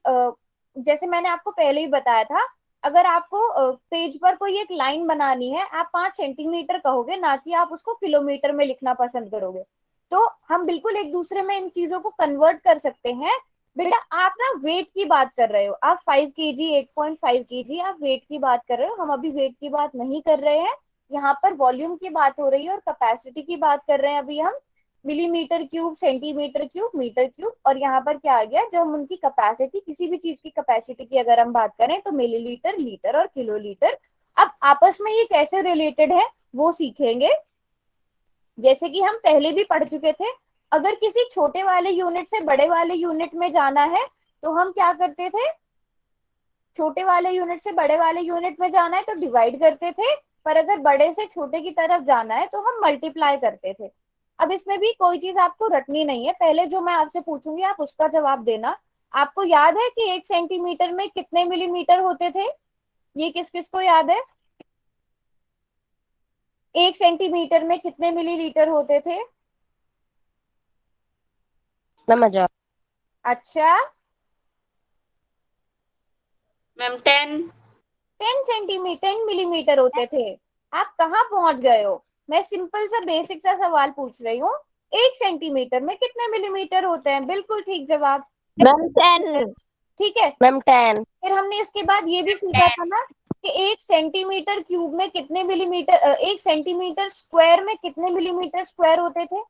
जैसे मैंने आपको पहले ही बताया था, अगर आपको पेज पर कोई एक लाइन बनानी है, आप 5 सेंटीमीटर कहोगे, ना कि आप उसको किलोमीटर में लिखना पसंद करोगे। तो हम बिल्कुल एक दूसरे में इन चीजों को कन्वर्ट कर सकते हैं। बेटा आप ना वेट की बात कर रहे हो, आप 5 kg, 8.5 kg आप वेट की बात कर रहे हो, हम अभी वेट की बात नहीं कर रहे हैं, यहाँ पर वॉल्यूम की बात हो रही है और कैपेसिटी की बात कर रहे हैं अभी हम। Millimetre cube, centimetre cube, metre cube, और यहाँ पर क्या आ गया, जब हम उनकी कैपेसिटी, किसी भी चीज की कैपेसिटी की अगर हम बात करें तो मिलीलीटर, लीटर और किलोलीटर। अब आपस में ये कैसे रिलेटेड है वो सीखेंगे। जैसे कि हम पहले भी पढ़ चुके थे, अगर किसी छोटे वाले यूनिट से बड़े वाले यूनिट में जाना है तो हम क्या करते थे, छोटे वाले यूनिट से बड़े वाले यूनिट में जाना है तो डिवाइड करते थे, पर अगर बड़े से छोटे की तरफ जाना है तो हम मल्टीप्लाई करते थे। अब इसमें भी कोई चीज आपको रटनी नहीं है, पहले जो मैं आपसे पूछूंगी आप उसका जवाब देना। आपको याद है कि 1 सेंटीमीटर में कितने मिलीमीटर होते थे? ये किस किस को याद है? 1 सेंटीमीटर में कितने मिलीलीटर होते थे? नमस्कार। अच्छा, मैम 10। 10 मिलीमीटर होते थे। आप कहाँ पहुंच गए हो? मैं सिंपल सा बेसिक सा सवाल पूछ रही हूँ, 1 सेंटीमीटर में कितने मिलीमीटर होते हैं? बिल्कुल ठीक जवाब। मैम 10। ठीक है, मैम 10। फिर हमने इसके बाद ये भी सीखा था ना कि 1 सेंटीमीटर क्यूब में कितने मिलीमीटर, 1 सेंटीमीटर स्क्वायर में कितने मिलीमीटर स्क्वायर होते थे?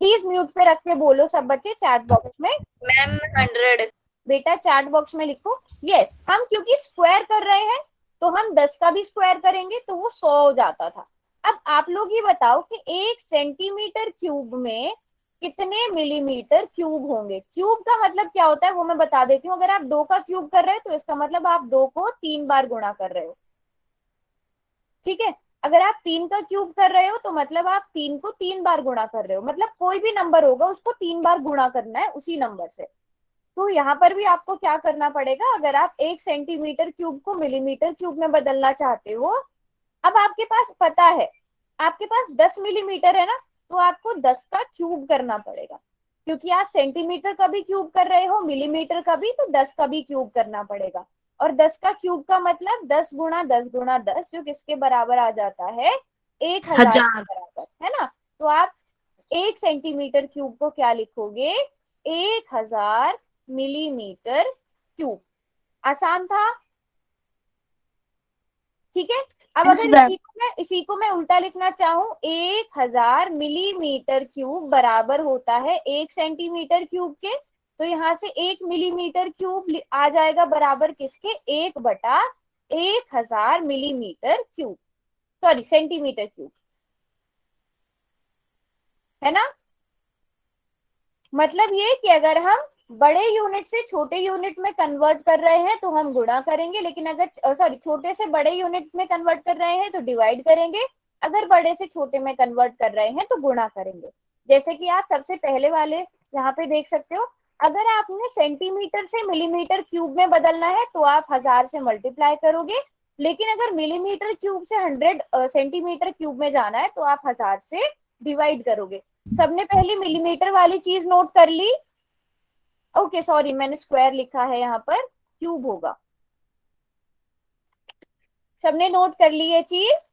प्लीज म्यूट पे रख के बोलो सब बच्चे चैट बॉक्स में। मैम 100। बेटा चैट बॉक्स में लिखो यस। हम क्योंकि स्क्वायर कर रहे हैं तो हम 10 का भी स्क्वायर करेंगे तो वो 100 हो जाता था। अब आप लोग ये बताओ कि 1 सेंटीमीटर क्यूब में कितने मिलीमीटर क्यूब होंगे? क्यूब का मतलब क्या होता है वो मैं बता देती हूँ। अगर आप 2 का क्यूब कर रहे हो तो इसका मतलब आप 2 को 3 बार गुणा कर रहे हो। ठीक है, अगर आप 3 का क्यूब कर रहे हो तो मतलब आप 3 को 3 बार गुणा कर रहे हो, मतलब कोई भी नंबर होगा उसको 3 बार गुणा करना है उसी नंबर से। तो यहाँ पर भी आपको क्या करना पड़ेगा, अगर आप 1 सेंटीमीटर क्यूब को मिलीमीटर क्यूब में बदलना चाहते हो, अब आपके पास पता है आपके पास 10 मिलीमीटर है ना, तो आपको 10 का क्यूब करना पड़ेगा, क्योंकि आप सेंटीमीटर का भी क्यूब कर रहे हो, मिलीमीटर का भी, तो 10 का भी क्यूब करना पड़ेगा। और 10 का क्यूब का मतलब 10 गुणा 10 गुणा 10, जो किसके बराबर आ जाता है? 1000 के बराबर, है ना। तो आप 1 सेंटीमीटर क्यूब को क्या लिखोगे? 1000 मिलीमीटर क्यूब। आसान था, ठीक है। अब अगर इसी को मैं उल्टा लिखना चाहूं, 1000 मिलीमीटर क्यूब बराबर होता है 1 सेंटीमीटर क्यूब के, तो यहाँ से 1 मिलीमीटर क्यूब आ जाएगा बराबर किसके? 1/1000 millimetre cube, sorry centimetre cube, है ना। मतलब ये कि अगर हम बड़े यूनिट से छोटे यूनिट में कन्वर्ट कर रहे हैं तो हम गुणा करेंगे, लेकिन अगर सॉरी छोटे से बड़े यूनिट में कन्वर्ट कर रहे हैं तो डिवाइड करेंगे, अगर बड़े से छोटे में कन्वर्ट कर रहे हैं तो गुणा करेंगे। जैसे कि आप सबसे पहले वाले यहाँ पे देख सकते हो, अगर आपने सेंटीमीटर से मिलीमीटर क्यूब में बदलना है तो आप 1000 से मल्टीप्लाई करोगे, लेकिन अगर मिलीमीटर क्यूब से 100 सेंटीमीटर क्यूब में जाना है तो आप 1000 से डिवाइड करोगे। सबने पहले मिलीमीटर वाली चीज नोट कर ली? ओके सॉरी, मैंने स्क्वायर लिखा है यहाँ पर, क्यूब होगा। सबने नोट कर ली ये चीज?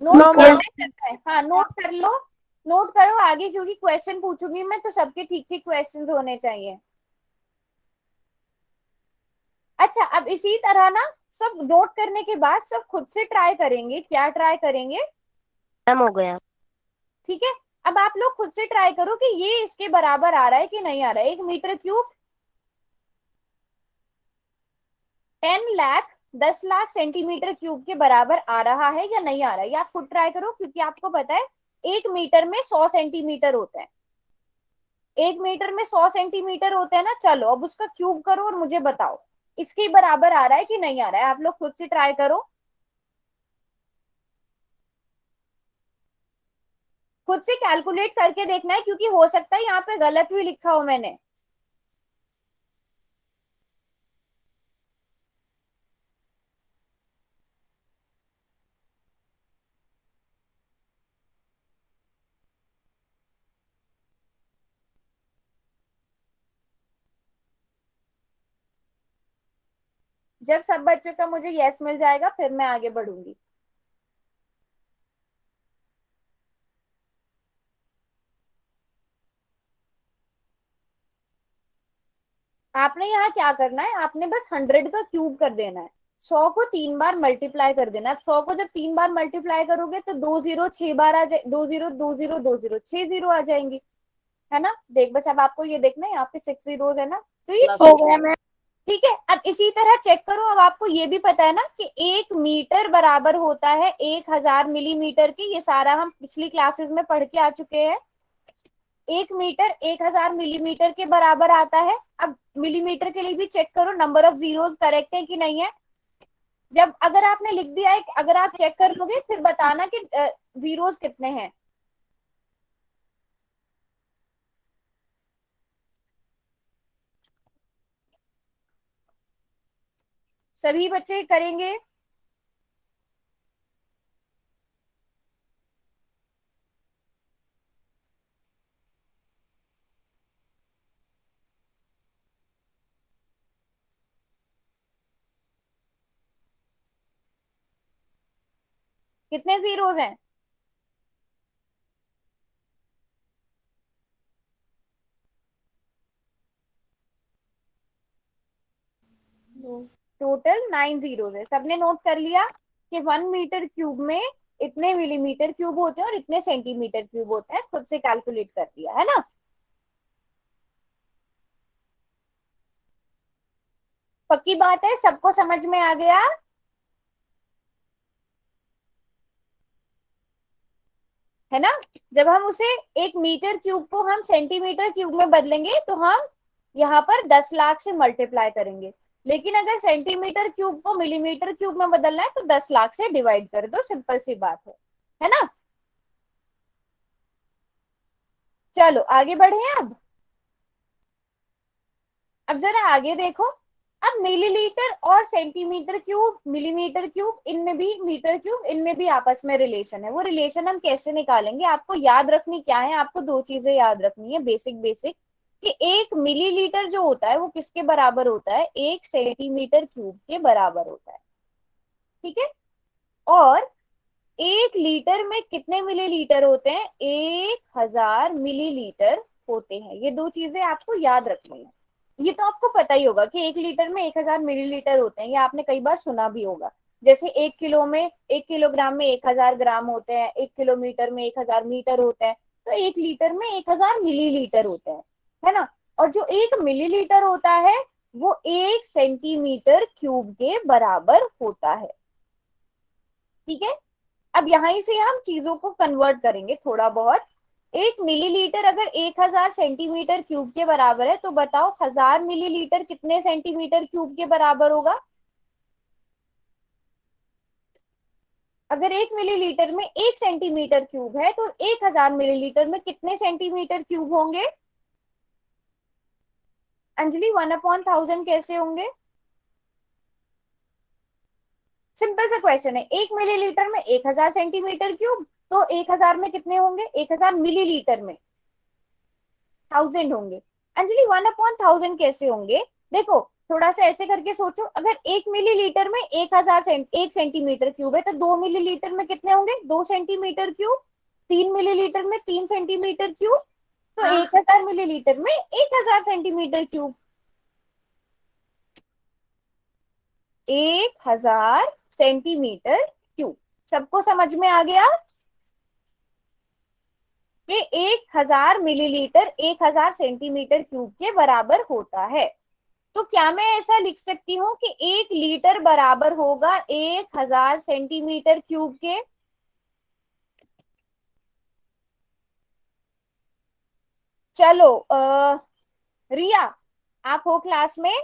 नोट करना है? हाँ नोट कर लो, नोट करो आगे, क्योंकि क्वेश्चन पूछूंगी मैं तो सबके ठीक ठीक क्वेश्चन होने चाहिए। अच्छा, अब इसी तरह ना सब नोट करने के बाद सब खुद से ट्राई करेंगे। क्या ट्राई करेंगे? मैम हो गया। ठीक है, अब आप लोग खुद से ट्राई करो कि ये इसके बराबर आ रहा है कि नहीं आ रहा है। 1 metre cube 10 lakh 10 lakh centimetre cube के बराबर आ रहा है या नहीं आ रहा है, ये आप खुद ट्राई करो, क्योंकि आपको पता है 1 मीटर में 100 सेंटीमीटर होता है। 1 मीटर में 100 सेंटीमीटर होता है ना। चलो अब उसका क्यूब करो और मुझे बताओ इसके बराबर आ रहा है कि नहीं आ रहा है। आप लोग खुद से ट्राई करो, खुद से कैलकुलेट करके देखना है, क्योंकि हो सकता है यहाँ पे गलत भी लिखा हो मैंने। जब सब बच्चों का मुझे यस मिल जाएगा फिर मैं आगे बढ़ूंगी। आपने यहाँ क्या करना है, आपने बस 100 का क्यूब कर देना है। 100 को 3 बार मल्टीप्लाई कर देना। अब 100 को जब 3 बार मल्टीप्लाई करोगे तो 2 जीरो 6 बार आ जाए, 2 जीरो 2 जीरो 2 जीरो 6 जीरो आ जाएंगी, है ना। देख बस अब आपको ये देखना है, यहाँ पे 6 जीरोस है ना, तो ये हो गया मैम। ठीक है। अब इसी तरह चेक करो, अब आपको ये भी पता है ना कि 1 मीटर बराबर होता है 1000 मिलीमीटर की, ये सारा हम पिछली क्लासेस में पढ़ के आ चुके हैं। 1 मीटर 1000 मिलीमीटर के बराबर आता है। अब मिलीमीटर के लिए भी चेक करो नंबर ऑफ जीरोस करेक्ट है कि नहीं है। जब अगर आपने लिख दिया है, अगर आप चेक कर लोगे फिर बताना कि जीरोस कितने हैं। सभी बच्चे करेंगे? कितने जीरोस हैं? टोटल 9 जीरोस है। सबने नोट कर लिया कि 1 मीटर क्यूब में इतने मिलीमीटर क्यूब होते हैं और इतने सेंटीमीटर क्यूब होते हैं, खुद से कैलकुलेट कर दिया है ना। पक्की बात है, सबको समझ में आ गया? है ना। जब हम उसे 1 मीटर क्यूब को हम सेंटीमीटर क्यूब में बदलेंगे तो हम यहाँ पर 10 लाख से मल्टीप्लाई करेंगे, लेकिन अगर सेंटीमीटर क्यूब को मिलीमीटर क्यूब में बदलना है तो 10 लाख से डिवाइड कर दो, सिंपल सी बात है ना। चलो आगे बढ़े। अब जरा आगे देखो। अब मिलीलीटर और सेंटीमीटर क्यूब, मिलीमीटर क्यूब, इनमें भी मीटर क्यूब, इनमें भी आपस में रिलेशन है। वो रिलेशन हम कैसे निकालेंगे, आपको याद रखनी क्या है, आपको दो चीजें याद रखनी है बेसिक बेसिक, कि 1 मिलीलीटर जो होता है वो किसके बराबर होता है, 1 सेंटीमीटर क्यूब के बराबर होता है, ठीक है। और 1 लीटर में कितने मिलीलीटर होते हैं, 1000 मिलीलीटर होते हैं। ये दो चीजें आपको याद रखनी है। ये तो आपको पता ही होगा कि 1 लीटर में 1000 मिलीलीटर होते हैं, ये आपने कई बार सुना भी होगा। जैसे 1 किलो में, 1 किलोग्राम में 1000 ग्राम होते हैं, 1 किलोमीटर में 1000 मीटर होते हैं, तो 1 लीटर में 1000 मिलीलीटर होते हैं, है ना। और जो 1 मिलीलीटर होता है वो 1 सेंटीमीटर क्यूब के बराबर होता है, ठीक है। अब यहां से हम चीजों को कन्वर्ट करेंगे थोड़ा बहुत। 1 मिलीलीटर अगर 1000 सेंटीमीटर क्यूब के बराबर है तो बताओ 1000 मिलीलीटर कितने सेंटीमीटर क्यूब के बराबर होगा। अगर 1 मिलीलीटर में 1 सेंटीमीटर क्यूब है तो 1000 मिलीलीटर में कितने सेंटीमीटर क्यूब होंगे। अंजलि 1/1000 कैसे होंगे। सिंपल सा क्वेश्चन है, 1 मिलीलीटर में 1000 सेंटीमीटर क्यूब, तो 1000 में कितने होंगे, 1000 मिलीलीटर में 1000 होंगे। अंजलि 1/1000 कैसे होंगे। देखो थोड़ा सा ऐसे करके सोचो, अगर 1 मिलीलीटर में 1 सेंटीमीटर क्यूब है तो 2 मिलीलीटर में कितने होंगे, 2 सेंटीमीटर क्यूब। 3 मिलीलीटर में 3 सेंटीमीटर क्यूब, तो 1000 मिलीलीटर में 1000 सेंटीमीटर क्यूब। 1000 centimetre cube. सबको समझ में आ गया कि 1000 मिलीलीटर 1000 सेंटीमीटर क्यूब के बराबर होता है। तो क्या मैं ऐसा लिख सकती हूँ कि 1 लीटर बराबर होगा 1000 सेंटीमीटर क्यूब के। चलो रिया आप हो क्लास में,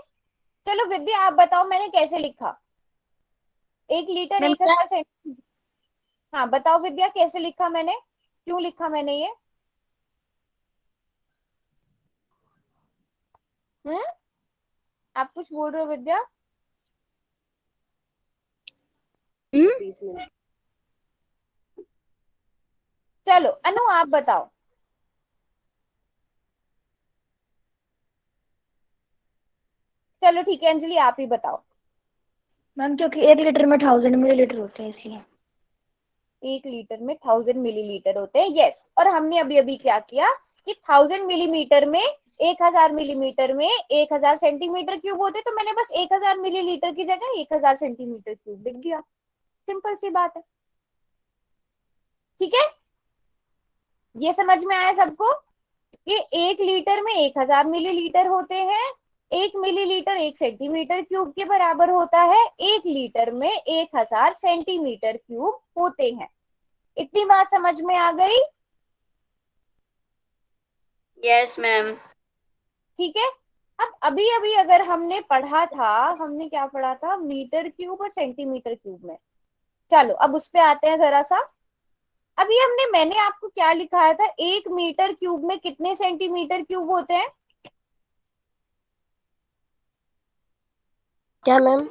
चलो विद्या आप बताओ मैंने कैसे लिखा 1 लीटर 1000 सेंटीमीटर। हाँ बताओ विद्या कैसे लिखा मैंने, क्यों लिखा मैंने ये। हम्म, आप कुछ बोल रहे हो विद्या। चलो अनु आप बताओ। चलो ठीक है अंजलि आप ही बताओ। मैम क्योंकि 1 लीटर में 1000 मिलीलीटर होते हैं इसलिए। 1 लीटर में 1000 मिलीलीटर होते हैं, यस। और हमने अभी अभी क्या किया कि 1000 मिलीमीटर में 1000 मिलीमीटर में 1000 सेंटीमीटर क्यूब होते, तो मैंने बस 1000 मिलीलीटर की जगह 1000 सेंटीमीटर क्यूब लिख दिया। सिंपल सी बात है। ठीक है, ये समझ में आया सबको कि 1 लीटर में 1000 मिलीलीटर होते हैं, 1 मिलीलीटर 1 सेंटीमीटर क्यूब के बराबर होता है, 1 लीटर में 1000 सेंटीमीटर क्यूब होते हैं। इतनी बात समझ में आ गई? Yes ma'am. ठीक है, अब अभी अभी अगर हमने पढ़ा था, हमने क्या पढ़ा था, मीटर क्यूब और सेंटीमीटर क्यूब में। चलो अब उस पे आते हैं जरा सा। अभी मैंने आपको क्या लिखाया था, 1 मीटर क्यूब में कितने सेंटीमीटर क्यूब होते हैं? क्या मैम?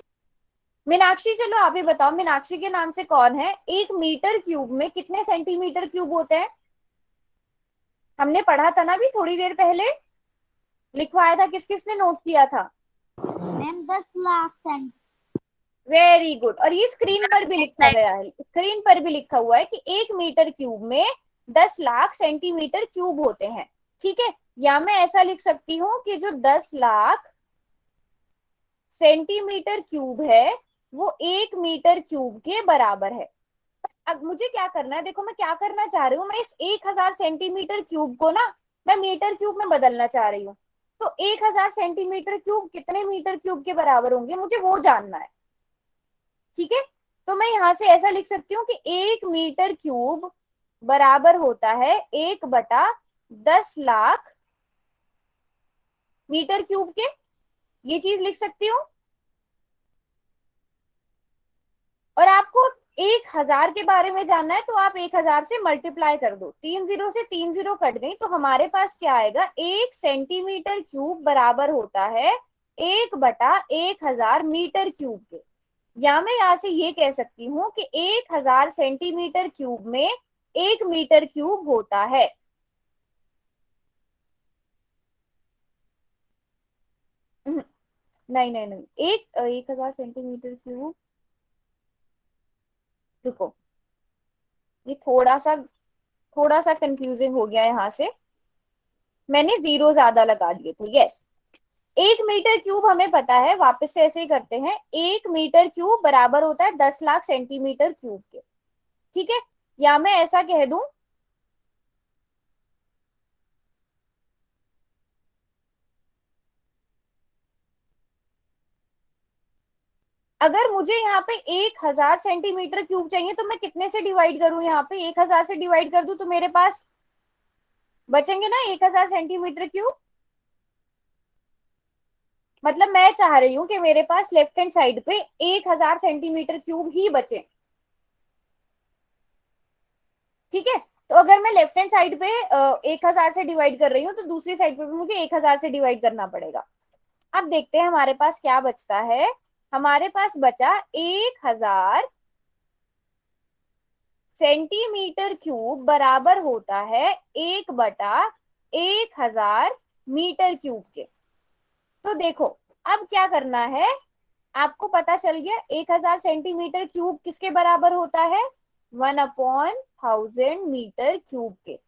मीनाक्षी, चलो आप ही बताओ, मीनाक्षी के नाम से कौन है, 1 मीटर क्यूब में कितने सेंटीमीटर क्यूब होते हैं? हमने पढ़ा था ना अभी थोड़ी देर पहले, लिखवाया था, किस किसने नोट किया था? Ma'am 10 lakh cent. Very good. और ये स्क्रीन पर भी लिखा गया है, स्क्रीन पर भी लिखा हुआ है कि 1 मीटर क्यूब में 10 लाख सेंटीमीटर क्यूब होते हैं। ठीक है, या मैं ऐसा लिख सकती हूँ कि जो 10 लाख सेंटीमीटर क्यूब है वो 1 मीटर क्यूब के बराबर है। अब मुझे क्या करना है, देखो मैं क्या करना चाह रही हूँ, मैं इस 1000 सेंटीमीटर क्यूब को ना मैं मीटर क्यूब में बदलना चाह रही हूँ। तो 1000 सेंटीमीटर क्यूब कितने मीटर क्यूब के बराबर होंगे, मुझे वो जानना है। ठीक है, तो मैं यहां से ऐसा लिख सकती हूँ कि 1 मीटर क्यूब बराबर होता है 1/10 लाख मीटर क्यूब के। ये चीज लिख सकती हूँ। और आपको 1000 के बारे में जानना है तो आप 1000 से मल्टीप्लाई कर दो, 3 जीरो से 3 जीरो कट गई, तो हमारे पास क्या आएगा, 1 सेंटीमीटर क्यूब बराबर होता है 1/1000 मीटर क्यूब के। या मैं यहाँ से ये कह सकती हूँ कि 1000 सेंटीमीटर क्यूब में 1 मीटर क्यूब होता है। नहीं नहीं नहीं, 1000 सेंटीमीटर क्यूब, रुको, ये थोड़ा सा कंफ्यूजिंग हो गया यहाँ से, मैंने जीरो ज्यादा लगा दिए थे। यस, 1 मीटर क्यूब हमें पता है, वापस से ऐसे ही करते हैं, 1 मीटर क्यूब बराबर होता है 10 लाख सेंटीमीटर क्यूब के। ठीक है, या मैं ऐसा कह दूं, अगर मुझे यहाँ पे 1000 सेंटीमीटर क्यूब चाहिए तो मैं कितने से डिवाइड करूं, यहाँ पे 1000 से डिवाइड कर दूं तो मेरे पास बचेंगे ना 1000 सेंटीमीटर क्यूब। मतलब मैं चाह रही हूँ कि मेरे पास लेफ्ट हैंड साइड पे 1000 सेंटीमीटर क्यूब ही बचे। ठीक है, तो अगर मैं लेफ्ट हैंड साइड पे 1000 से डिवाइड कर रही हूँ तो दूसरी साइड पे भी मुझे 1000 से डिवाइड करना पड़ेगा। अब देखते हैं हमारे पास क्या बचता है। हमारे पास बचा 1000 सेंटीमीटर क्यूब बराबर होता है 1/1000 मीटर क्यूब के। तो देखो अब क्या करना है, आपको पता चल गया 1000 सेंटीमीटर क्यूब किसके बराबर होता है, 1/1000 मीटर क्यूब के।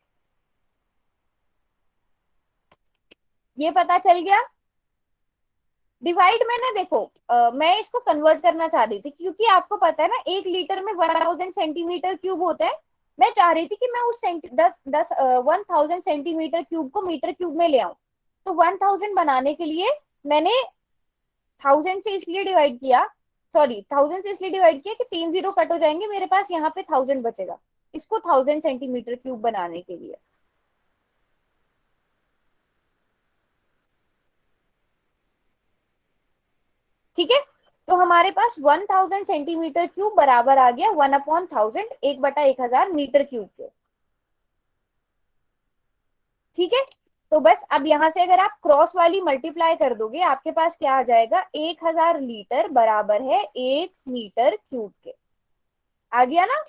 ये पता चल गया। डिवाइड में ना देखो, मैं इसको कन्वर्ट करना चाह रही थी क्योंकि आपको पता है ना 1 लीटर में 1000 सेंटीमीटर क्यूब होता है। मैं चाह रही थी कि मैं उस 1000 सेंटीमीटर क्यूब को मीटर क्यूब में ले आऊं। तो 1000 बनाने के लिए मैंने 1000 से इसलिए डिवाइड किया, सॉरी 1000 से इसलिए डिवाइड किया कि 3 जीरो कट हो जाएंगे, मेरे पास यहाँ पे 1000 बचेगा इसको 1000 सेंटीमीटर क्यूब बनाने के लिए। ठीक है, तो हमारे पास 1000 सेंटीमीटर क्यूब बराबर आ गया 1/1000, 1/1000 मीटर क्यूब के। ठीक है, तो बस अब यहां से अगर आप क्रॉस वाली मल्टीप्लाई कर दोगे आपके पास क्या आ जाएगा, 1000 लीटर बराबर है 1 मीटर क्यूब के। आ गया ना,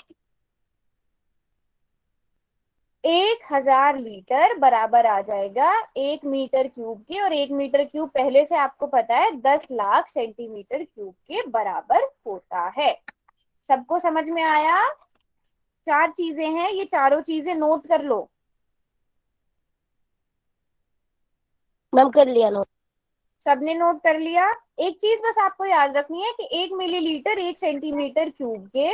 1000 लीटर बराबर आ जाएगा 1 मीटर क्यूब के, और 1 मीटर क्यूब पहले से आपको पता है 10 लाख सेंटीमीटर क्यूब के बराबर होता है। सबको समझ में आया? 4 चीजें हैं, ये चारों चीजें नोट कर लो। मैम कर लिया नोट। सबने नोट कर लिया। एक चीज बस आपको याद रखनी है कि 1 मिलीलीटर 1 सेंटीमीटर क्यूब के।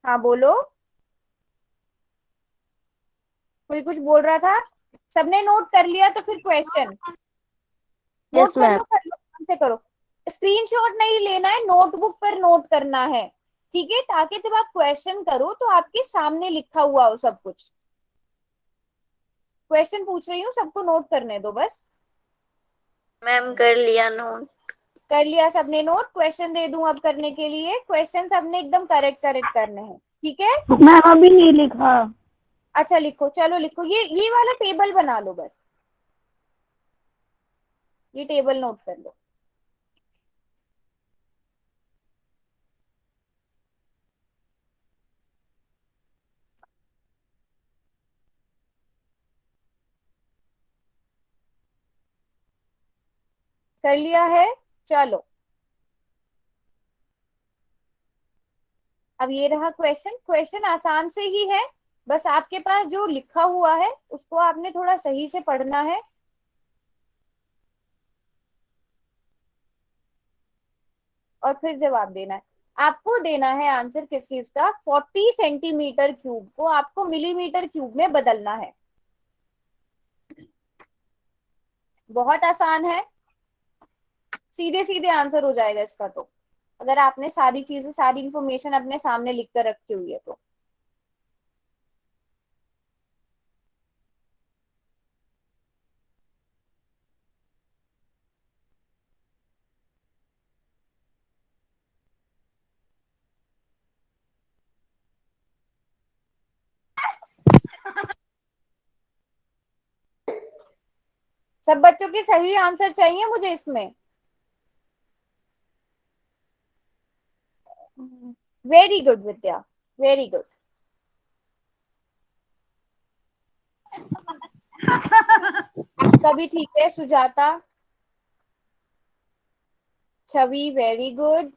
हाँ बोलो, कोई कुछ बोल रहा था। सबने नोट कर लिया तो फिर क्वेश्चन यस नोट मैम। कर लो आराम से करो। स्क्रीनशॉट नहीं लेना है, नोटबुक पर नोट करना है, ठीक है, ताकि जब आप क्वेश्चन करो तो आपके सामने लिखा हुआ हो सब कुछ। क्वेश्चन पूछ रही हूँ, सबको नोट करने दो बस। मैम कर लिया नोट। कर लिया सबने नोट। क्वेश्चन दे दूं अब करने के लिए। क्वेश्चन सबने एकदम करेक्ट करेक्ट करने हैं, ठीक है। मैम अभी नहीं लिखा। अच्छा लिखो, चलो लिखो, ये वाला टेबल बना लो बस। ये टेबल नोट कर लो। कर लिया है, चलो। अब ये रहा क्वेश्चन। क्वेश्चन आसान से ही है, बस आपके पास जो लिखा हुआ है उसको आपने थोड़ा सही से पढ़ना है और फिर जवाब देना है। आपको देना है आंसर किस चीज का। 40 सेंटीमीटर क्यूब को आपको मिलीमीटर क्यूब में बदलना है। बहुत आसान है, सीधे सीधे आंसर हो जाएगा इसका तो, अगर आपने सारी चीजें सारी इंफॉर्मेशन अपने सामने लिख कर रखी हुई है तो। सब बच्चों के सही आंसर चाहिए मुझे इसमें। वेरी गुड विद्या, वेरी गुड। आपका भी ठीक है सुजाता। छवि वेरी गुड।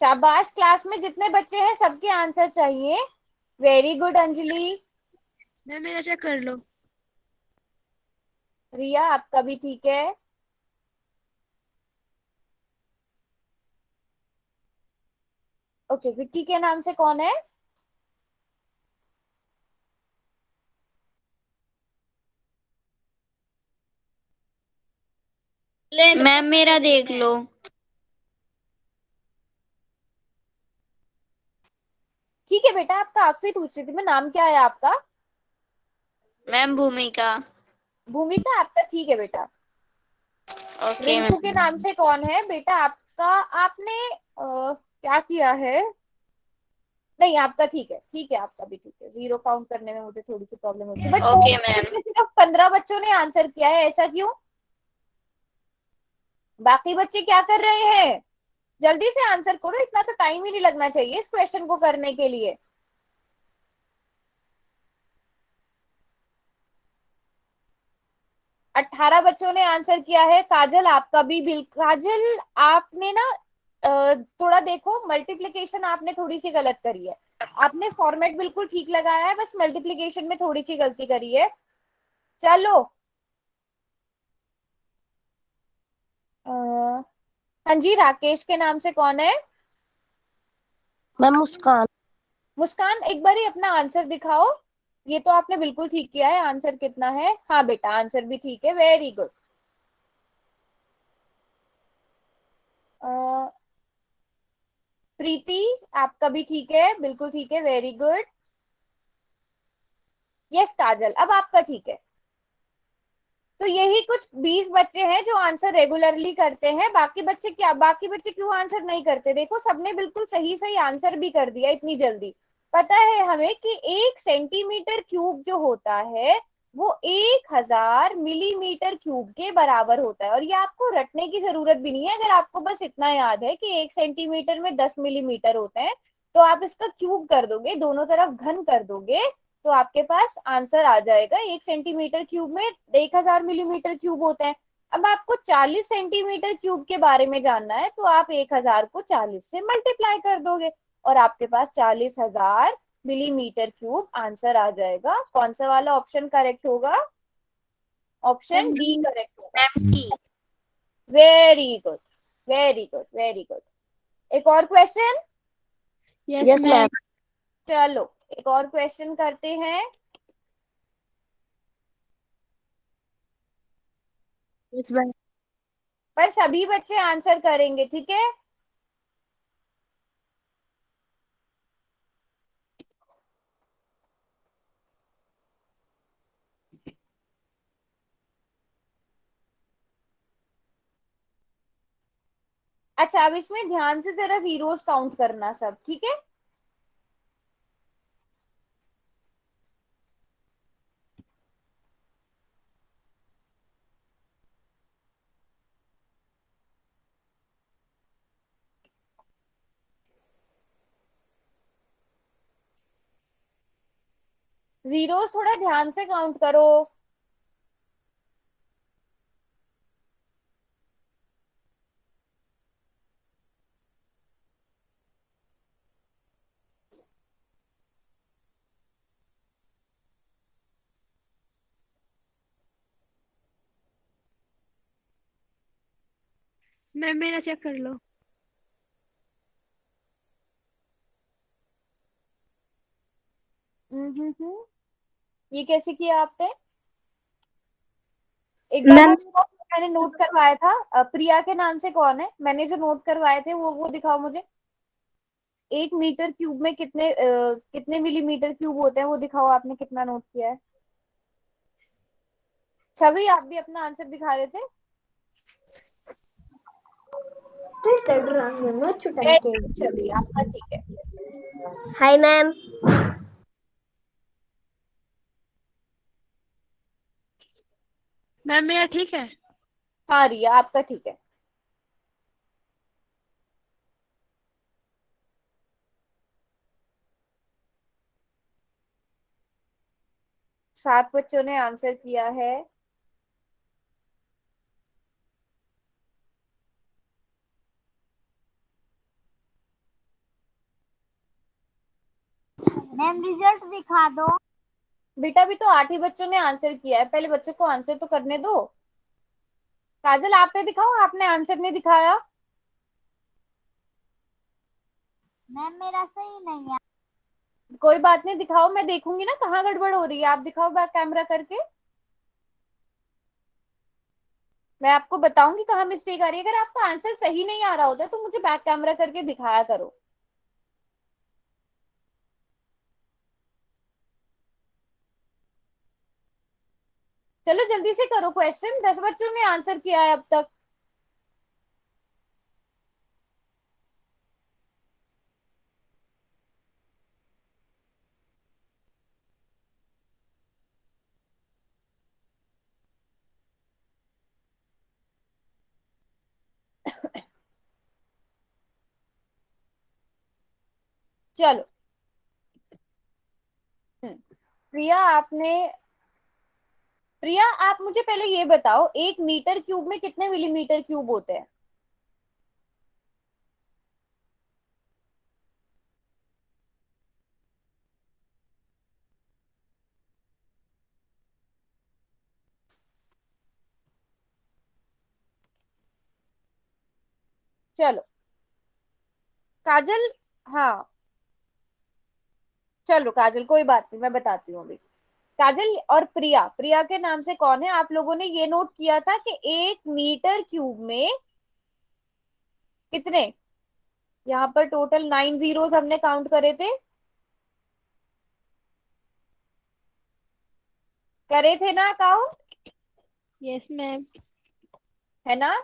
शाबाश, क्लास में जितने बच्चे हैं सबके आंसर चाहिए। Very good Anjali. मैम मेरा चेक कर लो। रिया आपका भी ठीक है। ओके, विक्की के नाम से कौन है। मैम मेरा देख लो। ठीक है बेटा, आपका आपसे ही पूछ रही थी मैं, नाम क्या है आपका। मैम भूमिका। भूमिका आपका ठीक है बेटा। ओके रिंकू के मैम। नाम से कौन है बेटा आपका। आपने क्या किया है। नहीं आपका ठीक है, ठीक है, आपका भी ठीक है। जीरो काउंट करने में मुझे थोड़ी सी प्रॉब्लम होती है, बट ओके मैम। सिर्फ 15 बच्चों ने आंसर किया है, ऐसा क्यों। बाकी बच्चे क्या कर रहे हैं। जल्दी से आंसर करो, इतना तो टाइम ही नहीं लगना चाहिए इस क्वेश्चन को करने के लिए। 18 बच्चों ने आंसर किया है। काजल आपका भी बिल, काजल आपने ना थोड़ा देखो, मल्टीप्लिकेशन आपने थोड़ी सी गलत करी है। आपने फॉर्मेट बिल्कुल ठीक लगाया है, बस मल्टीप्लिकेशन में थोड़ी सी गलती करी है। चलो हाँ जी, राकेश के नाम से कौन है। मैम मुस्कान। मुस्कान एक बार ही अपना आंसर दिखाओ। ये तो आपने बिल्कुल ठीक किया है। आंसर कितना है। हाँ बेटा आंसर भी ठीक है, वेरी गुड। प्रीति आपका भी ठीक है, बिल्कुल ठीक है, वेरी गुड। यस काजल, अब आपका ठीक है। तो यही कुछ 20 बच्चे हैं जो आंसर रेगुलरली करते हैं। बाकी बच्चे क्या, बाकी बच्चे क्यों आंसर नहीं करते। देखो सबने बिल्कुल सही सही आंसर भी कर दिया इतनी जल्दी। पता है हमें कि 1 सेंटीमीटर क्यूब जो होता है वो 1000 मिलीमीटर क्यूब के बराबर होता है। और ये आपको रटने की जरूरत भी नहीं है, अगर आपको बस इतना याद है कि 1 सेंटीमीटर में 10 मिलीमीटर होते हैं, तो आप इसका क्यूब कर दोगे, दोनों तरफ घन कर दोगे, तो आपके पास आंसर आ जाएगा। 1 सेंटीमीटर क्यूब में 1000 मिलीमीटर क्यूब होते हैं। अब आपको 40 सेंटीमीटर क्यूब के बारे में जानना है, तो आप 1000 को 40 से मल्टीप्लाई कर दोगे और आपके पास 40,000 मिलीमीटर क्यूब आंसर आ जाएगा। कौन सा वाला ऑप्शन करेक्ट होगा? ऑप्शन डी करेक्ट होगा। Ma'am T. Very good, very good, very good. एक और क्वेश्चन। Yes ma'am. चलो एक और क्वेश्चन करते हैं। Yes ma'am. पर सभी बच्चे आंसर करेंगे, ठीक है? अच्छा, अब इसमें ध्यान से जरा जीरोस काउंट करना सब, ठीक है? जीरोस थोड़ा ध्यान से काउंट करो। मैम मेरा चेक कर लो। ये कैसे किया आपने? एक बार वो मैम दिखाओ, मैंने नोट करवाया था। प्रिया के नाम से कौन है? मैंने जो नोट करवाए थे वो दिखाओ मुझे। 1 मीटर क्यूब में कितने मिलीमीटर क्यूब होते हैं वो दिखाओ, आपने कितना नोट किया है? छवि, आप भी अपना आंसर दिखा रहे थे। छवि आपका ठीक है। Hi ma'am. मैम मेरा ठीक है। हाँ रिया, आपका ठीक है। सात बच्चों ने आंसर किया है। मैम रिजल्ट दिखा दो। बेटा भी तो 8 ही बच्चों ने आंसर किया है, पहले बच्चों को आंसर तो करने दो। काजल, आपने दिखाओ, आपने आंसर नहीं दिखाया। मैम मेरा सही नहीं है। कोई बात नहीं, दिखाओ, मैं देखूंगी ना कहाँ गड़बड़ हो रही है। आप दिखाओ बैक कैमरा करके, मैं आपको बताऊंगी कहाँ मिस्टेक आ रही है। अगर आपका आंसर सही नहीं आ रहा होता तो मुझे बैक कैमरा करके दिखाया करो। चलो जल्दी से करो क्वेश्चन, 10 बच्चों ने आंसर किया है अब तक। चलो। प्रिया आपने प्रिया, आप मुझे पहले ये बताओ, 1 मीटर क्यूब में कितने मिलीमीटर क्यूब होते हैं? चलो काजल। हाँ, चलो काजल कोई बात नहीं, मैं बताती हूँ अभी। काजल और प्रिया, प्रिया के नाम से कौन है? आप लोगों ने ये नोट किया था कि 1 मीटर क्यूब में कितने, यहाँ पर टोटल 9 जीरोस हमने काउंट करे थे। करे थे ना काउंट? Yes ma'am. है ना?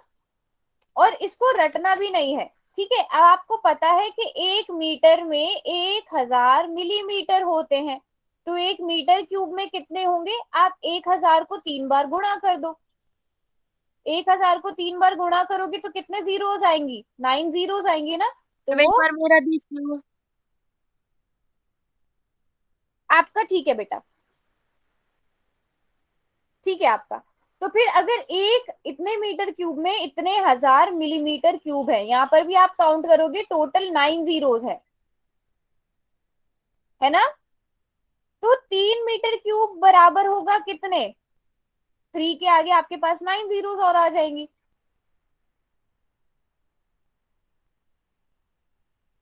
और इसको रटना भी नहीं है, ठीक है? अब आपको पता है कि 1 मीटर में 1000 मिलीमीटर होते हैं। तो 1 मीटर क्यूब में कितने होंगे? आप 1000 को 3 बार गुणा कर दो। 1000 को 3 बार गुणा करोगे तो कितने जीरोस आएंगी? 9 जीरोस आएंगी ना? तो मैम एक वो बार मेरा देख लो। आपका ठीक है बेटा, ठीक है आपका। तो फिर अगर एक इतने मीटर क्यूब में इतने 1000 मिलीमीटर क्यूब है, यहाँ पर भी आप काउंट करोगे टोटल 9 जीरोस है ना? तो 3 मीटर क्यूब बराबर होगा कितने? 3 के आगे आपके पास 9 जीरोस और आ जाएंगी।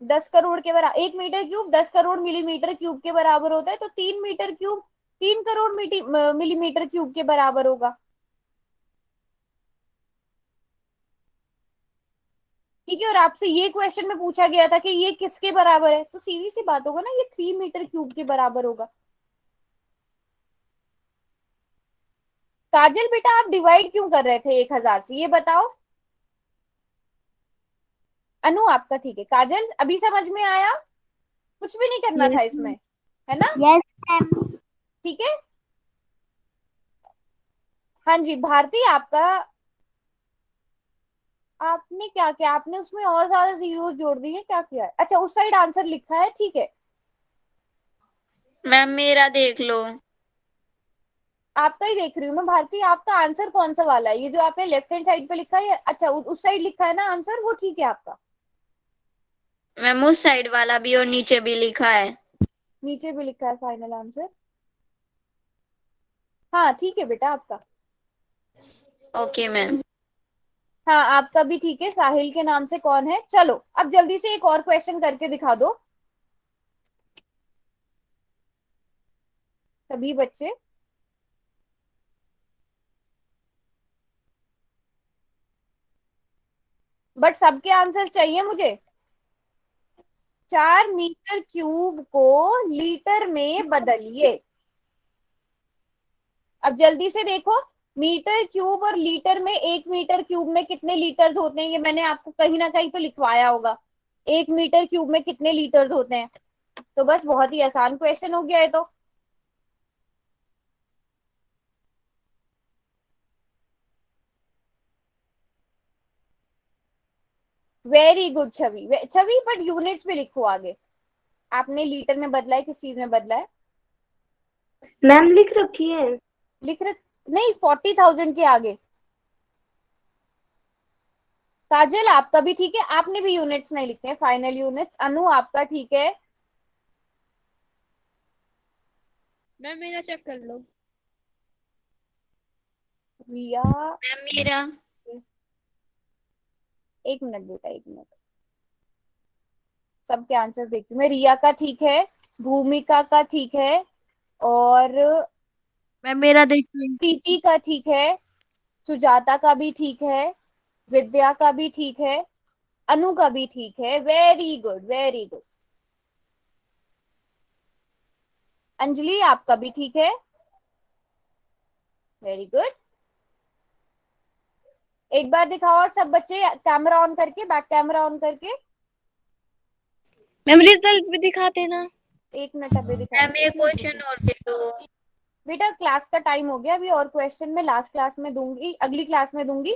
10 करोड़ के बराबर, 1 metre cube 10 crore millimetre cube के बराबर होता है, तो 3 metre cube 3 crore millimetre cube के बराबर होगा। ठीक है, और आपसे ये क्वेश्चन में पूछा गया था कि ये किसके बराबर है, तो सीधी सी बात होगा ना, ये 3 मीटर क्यूब के बराबर होगा। काजल बेटा, आप डिवाइड क्यों कर रहे थे 1000 से, ये बताओ। अनु आपका ठीक है, काजल अभी समझ में आया? कुछ भी नहीं करना था इसमें, है ना? Yes ma'am. ठीक है। हाँ जी भारती, आपका, आपने क्या किया, आपने उसमें और ज्यादा जीरो जोड़ दिए, क्या किया है? अच्छा, उस साइड आंसर लिखा है, ठीक है। मैम मेरा देख लो। आपका ही देख रही हूँ मैं भारती, आपका आंसर कौन सा वाला है? ये जो आपने लेफ्ट हैंड साइड पे लिखा है, अच्छा उस साइड लिखा है ना आंसर, वो ठीक है आपका। मैम उस साइड वाला भी और नीचे भी लिखा है। नीचे भी लिखा है फाइनल आंसर। हाँ ठीक है बेटा आपका। Okay ma'am. हाँ आपका भी ठीक है। साहिल के नाम से कौन है? चलो अब जल्दी से एक और क्वेश्चन करके दिखा दो सभी बच्चे। बट सबके आंसर चाहिए मुझे। 4 मीटर क्यूब को लीटर में बदलिए। अब जल्दी से देखो, मीटर क्यूब और लीटर में, 1 मीटर क्यूब में कितने लीटर्स होते हैं, ये मैंने आपको कहीं ना कहीं तो लिखवाया होगा। 1 मीटर क्यूब में कितने लीटर्स होते हैं? तो बस बहुत ही आसान क्वेश्चन हो गया है तो। Very good Chhavi, Chhavi but units भी लिखो आगे। आपने लीटर में बदला है, किस चीज में बदला है? मैम लिख रखी है। लिख रख नहीं, 40,000 के आगे। काजल आपका भी ठीक है, आपने भी यूनिट्स नहीं लिखे हैं, फाइनल यूनिट्स। अनु आपका ठीक है। मैम मेरा चेक कर लो। रिया, मैम मेरा। 1 मिनट बेटा, 1 मिनट, सबके आंसर देखती हूँ मैं। रिया का ठीक है, भूमिका का ठीक है, और मैम मेरा देखिए। प्रीति का ठीक है, सुजाता का भी ठीक है, विद्या का भी ठीक है, अनु का भी ठीक है। Very good, very good. Anjali आपका भी ठीक है, वेरी गुड। एक बार दिखाओ और सब बच्चे, कैमरा ऑन करके, बैक कैमरा ऑन करके। मैम रिजल्ट भी दिखाते ना। 1 मिनट अभी मैम दिखाएंगे, एक 1 मिनट क्वेश्चन रुको। और दे दो। बेटा क्लास का टाइम हो गया, अभी और क्वेश्चन मैं लास्ट क्लास में दूंगी, अगली क्लास में दूंगी।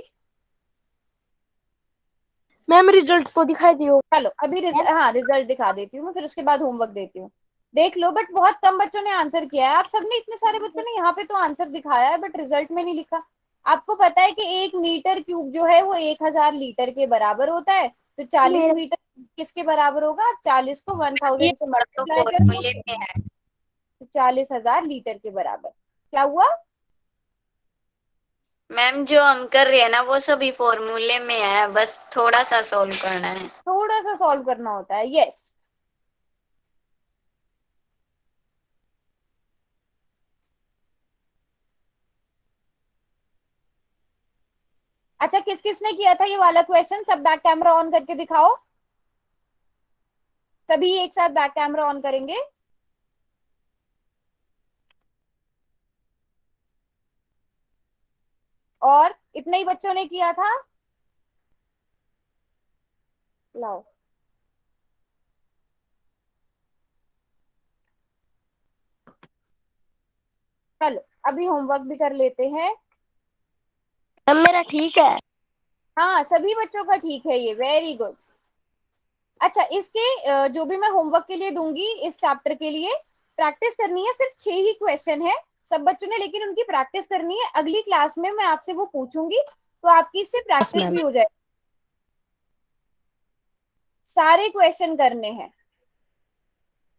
मैम रिजल्ट तो दिखाई दियो। चलो अभी हाँ रिजल्ट दिखा देती हूँ मैं, फिर उसके बाद होमवर्क देती हूँ। देख लो, बट बहुत कम बच्चों ने आंसर किया है। आप सबने, इतने सारे बच्चों ने यहाँ पे तो आंसर दिखाया है, बट रिजल्ट में नहीं लिखा। आपको पता है कि 1 मीटर क्यूब जो है वो 1000 लीटर के बराबर होता है, तो 40 मीटर किसके बराबर होगा? 40 को ये 1000 से तो मल्टीप्लाई कर दो, फॉर्मूले में है। तो 40,000 लीटर के बराबर। क्या हुआ? मैम जो हम कर रहे हैं ना वो सभी फॉर्मूले में है, बस थोड़ा सा सॉल्व करना है। थोड़ा सा सॉल्व करना होता है, यस। अच्छा, किस किस ने किया था ये वाला क्वेश्चन? सब बैक कैमरा ऑन करके दिखाओ। सभी एक साथ बैक कैमरा ऑन करेंगे। और इतने ही बच्चों ने किया था? लाओ। चलो अभी होमवर्क भी कर लेते हैं। मैम मेरा ठीक है। हाँ सभी बच्चों का ठीक है ये, वेरी गुड। अच्छा, इसके जो भी मैं होमवर्क के लिए दूंगी इस चैप्टर के लिए, प्रैक्टिस करनी है। सिर्फ 6 ही क्वेश्चन है सब बच्चों ने, लेकिन उनकी प्रैक्टिस करनी है। अगली क्लास में मैं आपसे वो पूछूंगी, तो आपकी इससे प्रैक्टिस भी हो जाए। सारे क्वेश्चन करने हैं।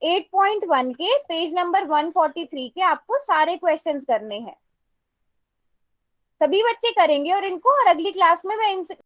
8.1 के पेज नंबर 143 के आपको सारे क्वेश्चंस करने हैं। सभी बच्चे करेंगे और इनको, और अगली क्लास में मैं